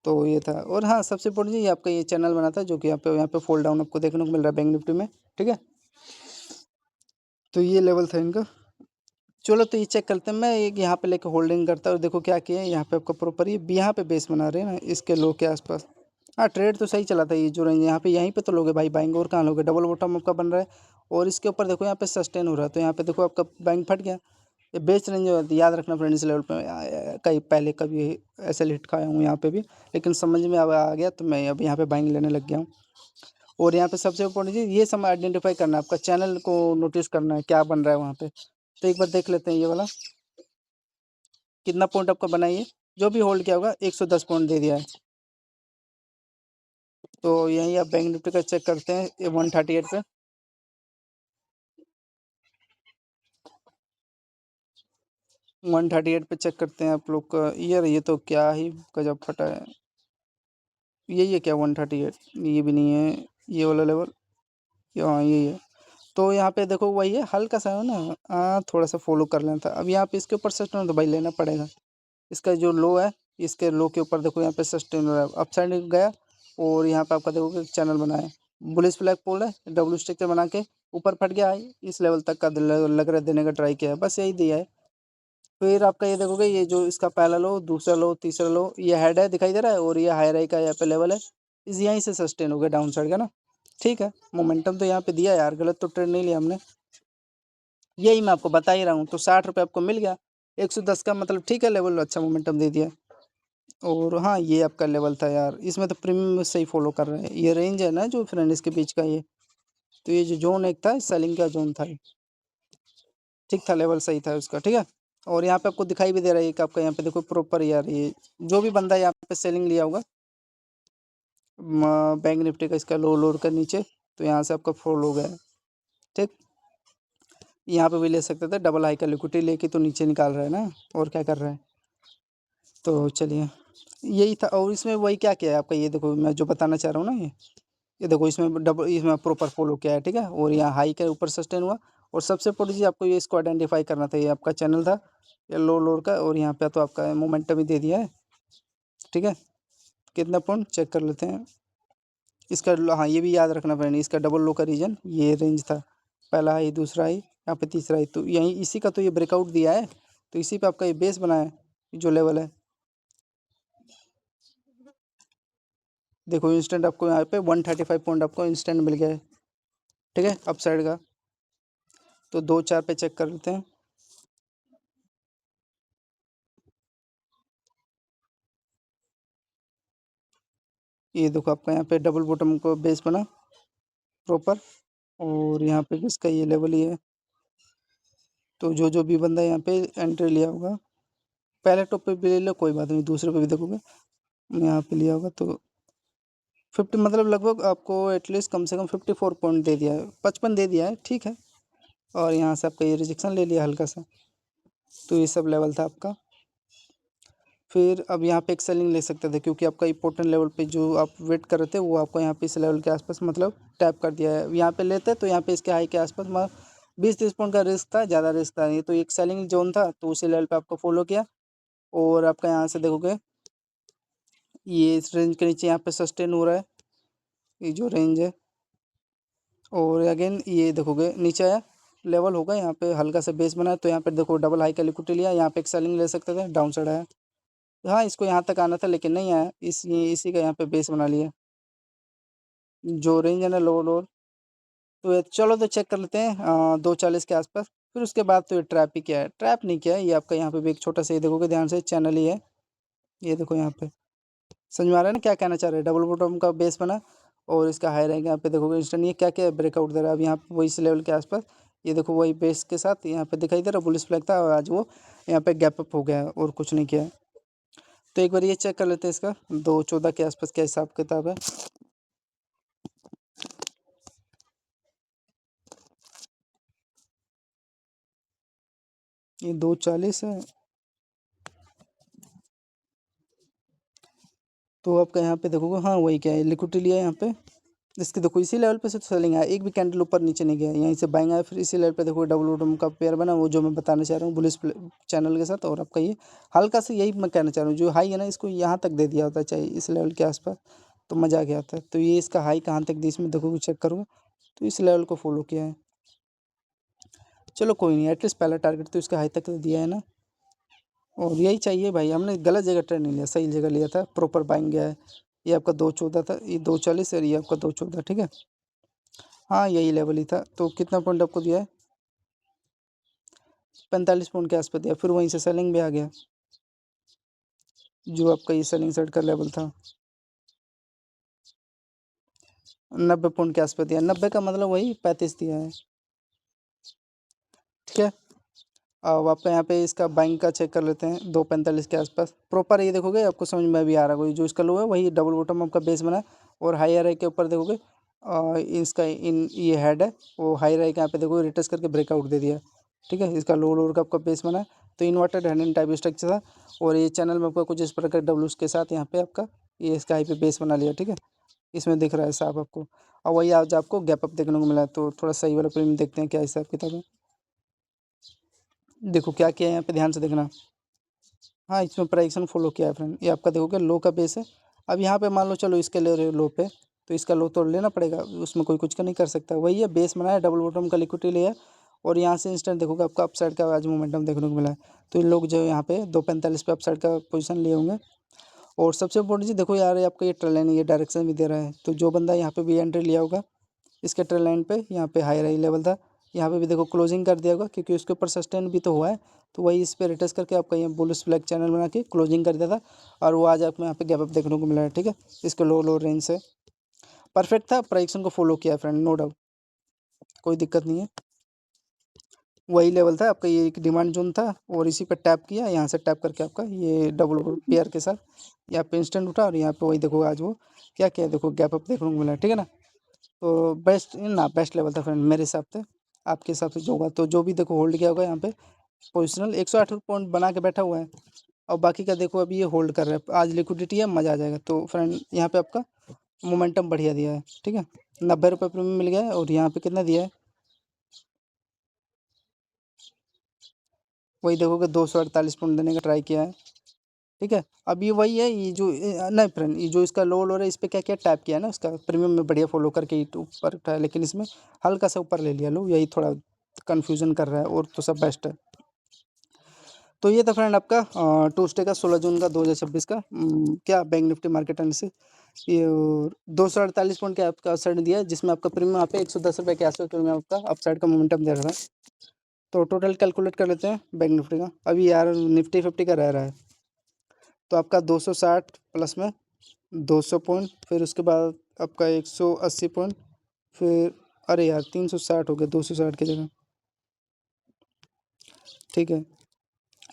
तो ये था। और हाँ सबसे इम्पोर्टेंट चीज़ ये आपका ये चैनल बना था, जो कि यहाँ पे फॉल डाउन आपको देखने को मिल रहा है बैंक निफ्टी में, ठीक है। तो ये लेवल था इनका। चलो तो ये चेक करते हैं, मैं एक यहाँ पे लेके होल्डिंग करता हूँ। देखो क्या किया है यहाँ पे आपका प्रॉपर ये यहाँ पे बेस बना रहे हैं ना इसके लो के आसपास। हाँ ट्रेड तो सही चला था, ये जो रेंज यहाँ पे यहीं पे तो लोगे भाई बाइंग, और कहाँ लोगे, डबल बॉटम आपका बन रहा है। और इसके ऊपर देखो यहाँ पे सस्टेन हो रहा है, तो यहाँ पे देखो आपका बैंक फट गया। ये बेच रेंज याद रखना फ्रेंड, इस लेवल पे कहीं पहले कभी ऐसे हिट खाया हूँ यहाँ पे भी, लेकिन समझ में अब आ गया तो मैं अब यहाँ पे बाइंग लेने लग गया हूँ। और यहाँ पे सबसे इम्पोर्टेंट चीज़ ये समय आइडेंटिफाई करना है, आपका चैनल को नोटिस करना है क्या बन रहा है वहाँ पे। तो एक बार देख लेते हैं ये वाला कितना पॉइंट आपका बना है, ये जो भी होल्ड किया होगा 110 पॉइंट दे दिया है। तो यहीं आप बैंक निफ्टी का चेक करते हैं, ये 138 पे 138 पे चेक करते हैं आप लोग का। ये तो क्या ही गजब फटा है, यही है क्या 138? ये भी नहीं है, ये वाला लेवल, हाँ यही है। तो यहाँ पे देखो वही है, हल्का सा है ना, थोड़ा सा फॉलो कर लेना था। अब यहाँ पे इसके ऊपर सस्टेन तो भाई लेना पड़ेगा। इसका जो लो है, इसके लो के ऊपर देखो यहाँ पे सस्टेन हो रहा है, अप साइड गया और यहाँ पे आपका देखो चैनल बना है, बुलिश फ्लैग पोल है, डब्ल्यू स्ट्रक्चर बना के ऊपर फट गया है, इस लेवल तक का लग रहा है देने का ट्राई किया है, बस यही दिया है। फिर आपका ये देखोगे, ये जो इसका पहला लो, दूसरा लो, तीसरा लो, ये हेड है दिखाई दे रहा है, और ये हाई राई का यहाँ पे लेवल है, इस यहीं से सस्टेन हो गया डाउन साइड का ना। ठीक है, मोमेंटम तो यहाँ पे दिया यार, गलत तो ट्रेड नहीं लिया हमने, यही मैं आपको बता ही रहा हूँ। तो 60 रुपये आपको मिल गया, 110 का मतलब ठीक है, लेवल अच्छा मोमेंटम दे दिया। और हाँ, ये आपका लेवल था यार, इसमें तो प्रीमियम सही फॉलो कर रहे हैं। ये रेंज है ना जो फ्रेंड इसके बीच का, ये तो ये जो जोन एक था सेलिंग का जोन था, ठीक था, लेवल सही था उसका, ठीक है। और यहाँ पे आपको दिखाई भी दे रहा है कि आपका यहाँ पे देखो प्रॉपर यार, ये जो भी बंदा यहाँ पे सेलिंग लिया होगा बैंक निफ्टी का, इसका लो लोड का नीचे, तो यहाँ से आपका फॉल हो गया है, ठीक। यहाँ पे भी ले सकते थे, डबल हाई का लिक्विडिटी लेके तो नीचे निकाल रहा है ना, और क्या कर रहा है। तो चलिए, यही था। और इसमें वही क्या किया है आपका, ये देखो मैं जो बताना चाह रहा हूँ ना, ये देखो इसमें डबल, इसमें प्रॉपर फॉलो किया है, ठीक है। और यहाँ हाई के ऊपर सस्टेन हुआ, और सबसे बड़ी चीज़ आपको ये इसको आइडेंटिफाई करना था, ये आपका चैनल था, ये लो लोड का, और यहाँ पे तो आपका मोमेंटम ही दे दिया है, ठीक है। कितना पॉइंट चेक कर लेते हैं इसका, हाँ ये भी याद रखना फ्रेंड, इसका डबल लो का रीजन ये रेंज था, पहला हाई, दूसरा हाई, यहाँ पे तीसरा हाई, तो यहीं इसी का तो ये ब्रेकआउट दिया है, तो इसी पे आपका ये बेस बना है, जो लेवल है। देखो इंस्टेंट आपको यहाँ पे 135 पॉइंट आपको इंस्टेंट मिल गया है, ठीक है, अप साइड का। तो 2-4 पे चेक कर लेते हैं, ये देखो आपका यहाँ पे डबल बॉटम को बेस बना प्रॉपर, और यहाँ पे भी इसका ये लेवल ही है। तो जो जो भी बंदा यहाँ पे एंट्री लिया होगा, पहले टॉप पे भी ले लो कोई बात नहीं, दूसरे पे भी देखोगे यहाँ पे लिया होगा तो 50, मतलब लगभग आपको एटलीस्ट कम से कम 54 पॉइंट दे दिया है, 55 दे दिया है, ठीक है। और यहाँ से आपका ये रिजेक्शन ले लिया हल्का सा, तो ये सब लेवल था आपका। फिर अब यहाँ पे एक सेलिंग ले सकते थे, क्योंकि आपका इंपॉर्टेंट लेवल पे जो आप वेट कर रहे थे वो आपको यहाँ पे इस लेवल के आसपास मतलब टैप कर दिया है। यहाँ पे लेते तो यहाँ पे इसके हाई के आसपास 20-30 पॉइंट का रिस्क था, ज़्यादा रिस्क था, ये तो एक सेलिंग जोन था, तो उसी लेवल पे आपको फॉलो किया। और आपका यहाँ से देखोगे ये इस रेंज के नीचे यहाँ पे सस्टेन हो रहा है, ये जो रेंज है। और अगेन ये देखोगे नीचे आया, लेवल होगा यहाँ पे, हल्का सा बेस बना है, तो यहाँ पे देखो डबल हाई का लिक्विडिटी लिया, यहाँ पे एक सेलिंग ले सकते थे, डाउन साइड आया। हाँ, इसको यहाँ तक आना था लेकिन नहीं आया, इसी का यहाँ पे बेस बना लिया, जो रेंज है ना लो लोअर। तो ये चलो तो चेक कर लेते हैं 240 के आसपास। फिर उसके बाद तो ये ट्रैप ही किया है, ट्रैप नहीं किया है, ये आपका यहाँ पे भी एक छोटा सा, ये देखोगे ध्यान से, चैनल ही है, ये देखो यहाँ पे, समझ में आ रहा है ना क्या कहना चाह रहे हैं, डबल बॉटम का बेस बना, और इसका हाई रैंक यहाँ पे देखोगे इंस्टेंट, ये क्या क्या ब्रेकआउट दे रहा है अब यहाँ पे वही इस लेवल के आसपास, ये देखो वही बेस के साथ यहाँ पे दिखाई दे रहा है, बुलिश फ्लैग था, और आज वो यहाँ पे गैप अप हो गया है और कुछ नहीं किया है। तो एक बार ये चेक कर लेते हैं इसका 214 के आसपास क्या हिसाब किताब है। ये 240 है, तो आपका यहाँ पे देखोगे, हाँ वही क्या है, लिक्विडिटी लिया है यहाँ पे, इसके देखो इसी लेवल पे से तो सेलिंग आया, एक भी कैंडल ऊपर नीचे नहीं गया, यहीं से बाइंग आया, फिर इसी लेवल पे देखो डबल बॉटम का पेयर बना, वो जो मैं बताना चाह रहा हूँ बुलिश चैनल के साथ। और आपका ये हल्का सा, यही मैं कहना चाह रहा हूँ, जो हाई है ना इसको यहाँ तक दे दिया होता चाहे इस लेवल के आसपास, तो मज़ा आ गया था। तो ये इसका हाई कहाँ तक दी, इसमें देखोगे चेक करोगे, तो इस लेवल को फॉलो किया है। चलो कोई नहीं, एटलीस्ट पहला टारगेट तो इसका हाई तक तो दिया है ना, और यही चाहिए भाई, हमने गलत जगह ट्रेड नहीं लिया, सही जगह लिया था, प्रॉपर बाइंग गया है। ये आपका 214 था, ये 240, और ये आपका 214, ठीक है। हाँ यही लेवल ही था, तो कितना पॉइंट आपको दिया है, 45 पॉइंट के आसपास दिया, फिर वहीं से सेलिंग भी आ गया, जो आपका ये सेलिंग साइड का लेवल था 90 पॉइंट के आसपास दिया, 90 का मतलब वही 35 दिया है। ठीक है, अब आपका यहाँ पे इसका बाइंग का चेक कर लेते हैं, 245 के आसपास प्रॉपर ये देखोगे आपको समझ में भी आ रहा होगा, जो इसका लो है वही डबल बॉटम आपका बेस बना है, और हाई आर आई के ऊपर देखोगे इसका इन ये हेड है, वो हाई राई के यहाँ पे देखोगे रिटच करके ब्रेकआउट दे दिया। ठीक है, इसका लो लोअर का आपका बेस बना है, तो इन्वर्टेड हैंडल टाइप स्ट्रक्चर था, और ये चैनल में आपका कुछ इस प्रकार डब्ल्यूज के साथ यहाँ पे आपका ये इसका हाई पे बेस बना लिया। ठीक है, इसमें दिख रहा है साफ आपको, और वही आज आपको गैप अप देखने को मिला है, तो थोड़ा सही वाला प्रीमियम देखते हैं क्या हिसाब किताब है। देखो क्या किया है यहाँ पे, ध्यान से देखना। हाँ, इसमें प्राइक्सन फॉलो किया है फ्रेंड, ये आपका देखोगे लो का बेस है। अब यहाँ पे मान लो चलो इसके ले रहे हो लो पे, तो इसका लो तो लेना पड़ेगा, उसमें कोई कुछ का नहीं कर सकता, वही है बेस बनाया, डबल बॉटम का लिक्विडिटी लिया है, और यहाँ से इंस्टेंट देखोगे आपका अपसाइड का आज मोमेंटम देखने को मिला है। तो इन लोग जो यहाँ पे 245 पे अपसाइड का पोजीशन लिए होंगे। और सबसे इम्पोर्टेंट चीज़ देखो यार, ये आपका ये ट्रेल लाइन ये डायरेक्शन भी दे रहा है, तो जो बंदा यहाँ पे भी एंट्री लिया होगा इसके ट्रेल लाइन पे, यहाँ पे हाई राई लेवल था, यहाँ पे भी देखो क्लोजिंग कर दिया होगा, क्योंकि उसके ऊपर सस्टेन भी तो हुआ है, तो वही इस पे रिटर्स करके आपका ये बुलिश फ्लैग चैनल बना के क्लोजिंग कर दिया था, और वो आज आपको यहाँ पे गैप अप देखने को मिला है। ठीक है, इसके लो लो रेंज से परफेक्ट था, प्राइक्सन को फॉलो किया फ्रेंड, नो डाउट, कोई दिक्कत नहीं है। वही लेवल था आपका, ये एक डिमांड जोन था, और इसी पे टैप किया, यहाँ से टैप करके आपका ये डबल पेयर के साथ यहाँ पे इंस्टेंट उठा, और यहाँ पे वही देखो आज वो क्या क्या देखो गैप अप देखने को मिला है। ठीक है ना, तो बेस्ट लेवल था फ्रेंड मेरे हिसाब से, आपके हिसाब से जो होगा, तो जो भी देखो होल्ड किया होगा यहाँ पे पोजिशनल 108 पॉइंट बना के बैठा हुआ है, और बाकी का देखो अभी ये होल्ड कर रहा है, आज लिक्विडिटी है, मज़ा आ जाएगा। तो फ्रेंड यहाँ पे आपका मोमेंटम बढ़िया दिया है। ठीक है, 90 रुपये प्रीमियम मिल गया है, और यहाँ पे कितना दिया है वही देखोगे 248 पॉइंट देने का ट्राई किया है। ठीक है, अब ये वही है, ये जो नहीं फ्रेंड, ये जो इसका लो लो है इस पर क्या क्या टैप किया है ना, इसका प्रीमियम में बढ़िया फॉलो करके ऊपर उठाया, लेकिन इसमें हल्का सा ऊपर ले लिया लो, यही थोड़ा कन्फ्यूजन कर रहा है, और तो सब बेस्ट है। तो ये था फ्रेंड आपका ट्यूसडे का 16 जून का 2026 का क्या बैंक निफ्टी मार्केट एनालिसिस, ये 248 पॉइंट का आपका अपसाइड दिया है, जिसमें आपका प्रीमियम यहाँ पे 110 रुपये के आसपास प्रीमियम आपका अपसाइड का मोमेंटम दे रहा है। तो टोटल कैलकुलेट कर लेते हैं बैंक निफ्टी का, अभी यार निफ्टी 50 का रह रहा है, तो आपका 260 प्लस में 200 पॉइंट, फिर उसके बाद आपका 180 पॉइंट, फिर अरे यार 360 हो गया 260 की जगह। ठीक है,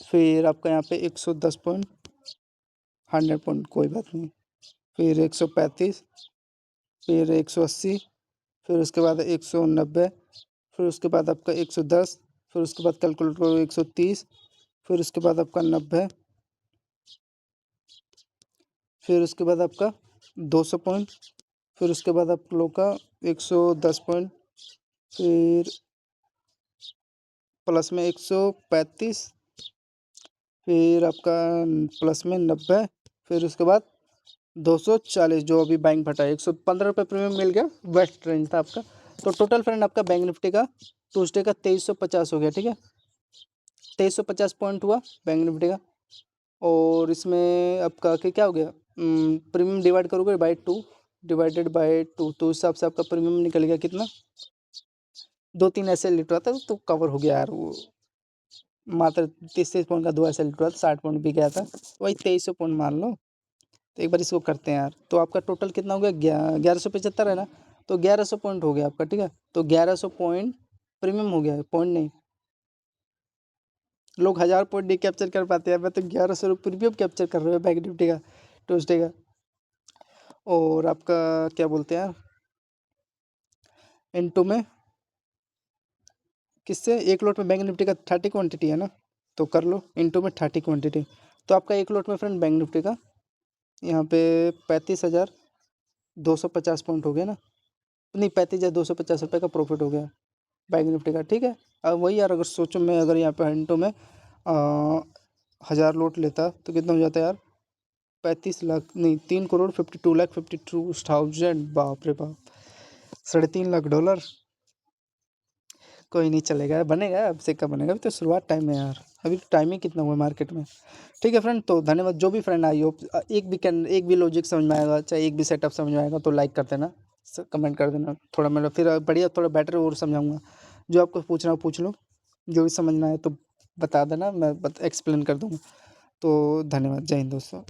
फिर आपका यहाँ पे 110 पॉइंट, 100 पॉइंट कोई बात नहीं, फिर 135, फिर 180, फिर उसके बाद 190, फिर उसके बाद आपका 110, फिर उसके बाद कैलकुलेट करो 130, फिर उसके बाद आपका 90, फिर उसके बाद आपका 200 पॉइंट, फिर उसके बाद आप लोग का 110 पॉइंट, फिर प्लस में 135, फिर आपका प्लस में 90, फिर उसके बाद 240, जो अभी बैंक फटा है 115 रुपये प्रीमियम मिल गया, बेस्ट रेंज था आपका। तो टोटल फ्रेंड आपका बैंक निफ्टी का ट्यूसडे का 2350 हो गया। ठीक है, 2350 पॉइंट हुआ बैंक निफ्टी का, और इसमें आपका क्या हो गया, प्रीमियम डिवाइड करोगे बाई 2, डिवाइडेड बाई 2, तो उस हिसाब से आपका प्रीमियम निकल गया कितना, 2-3 ऐसे लीटर आता तो कवर हो गया यार, वो मात्र 30 पॉइंट का 2 ऐसे लीटर 60 पॉइंट भी गया था, वही 2300 पॉइंट मान लो। तो एक बार इसको करते हैं यार, तो आपका टोटल कितना हो गया, 1175 है ना, तो 1100 पॉइंट हो गया आपका। ठीक है, तो 1100 पॉइंट प्रीमियम हो गया, पॉइंट नहीं, लोग 1000 पॉइंट नहीं कैप्चर कर पाते हैं, मैं तो 1100 प्रीमियम कैप्चर कर रहे हो बैंक निफ्टी का ट्यूसडे का। और आपका क्या बोलते हैं इनटू में किससे, एक लोट में बैंक निफ्टी का 30 क्वांटिटी है ना, तो कर लो इनटू में 30 क्वांटिटी, तो आपका एक लोट में फ्रेंड बैंक निफ्टी का यहाँ पे 35,250 पॉइंट हो गया ना, नहीं 35,250 रुपये का प्रॉफिट हो गया बैंक निफ्टी का। ठीक है, अब वही यार अगर सोचो मैं अगर यहाँ पे हिंटो में 1000 लोट लेता तो कितना हो जाता है यार, 35 लाख नहीं, 3,52,52,52,000, बाप रे बाप, $3.5 लाख। कोई नहीं चलेगा, बनेगा, अब से कब बनेगा, अभी तो शुरुआत टाइम है यार, अभी तो टाइम ही कितना हुआ मार्केट में। ठीक है फ्रेंड, तो धन्यवाद, जो भी फ्रेंड आई हो, एक भी लॉजिक समझ में आएगा, चाहे एक भी सेटअप समझ में आएगा तो लाइक कर देना, कमेंट कर देना, थोड़ा मतलब फिर बढ़िया थोड़ा बेटर और समझाऊंगा, जो आपको पूछना हो पूछ लो, जो भी समझना है तो बता देना, मैं एक्सप्लेन कर दूंगा। तो धन्यवाद, जय हिंद दोस्तों।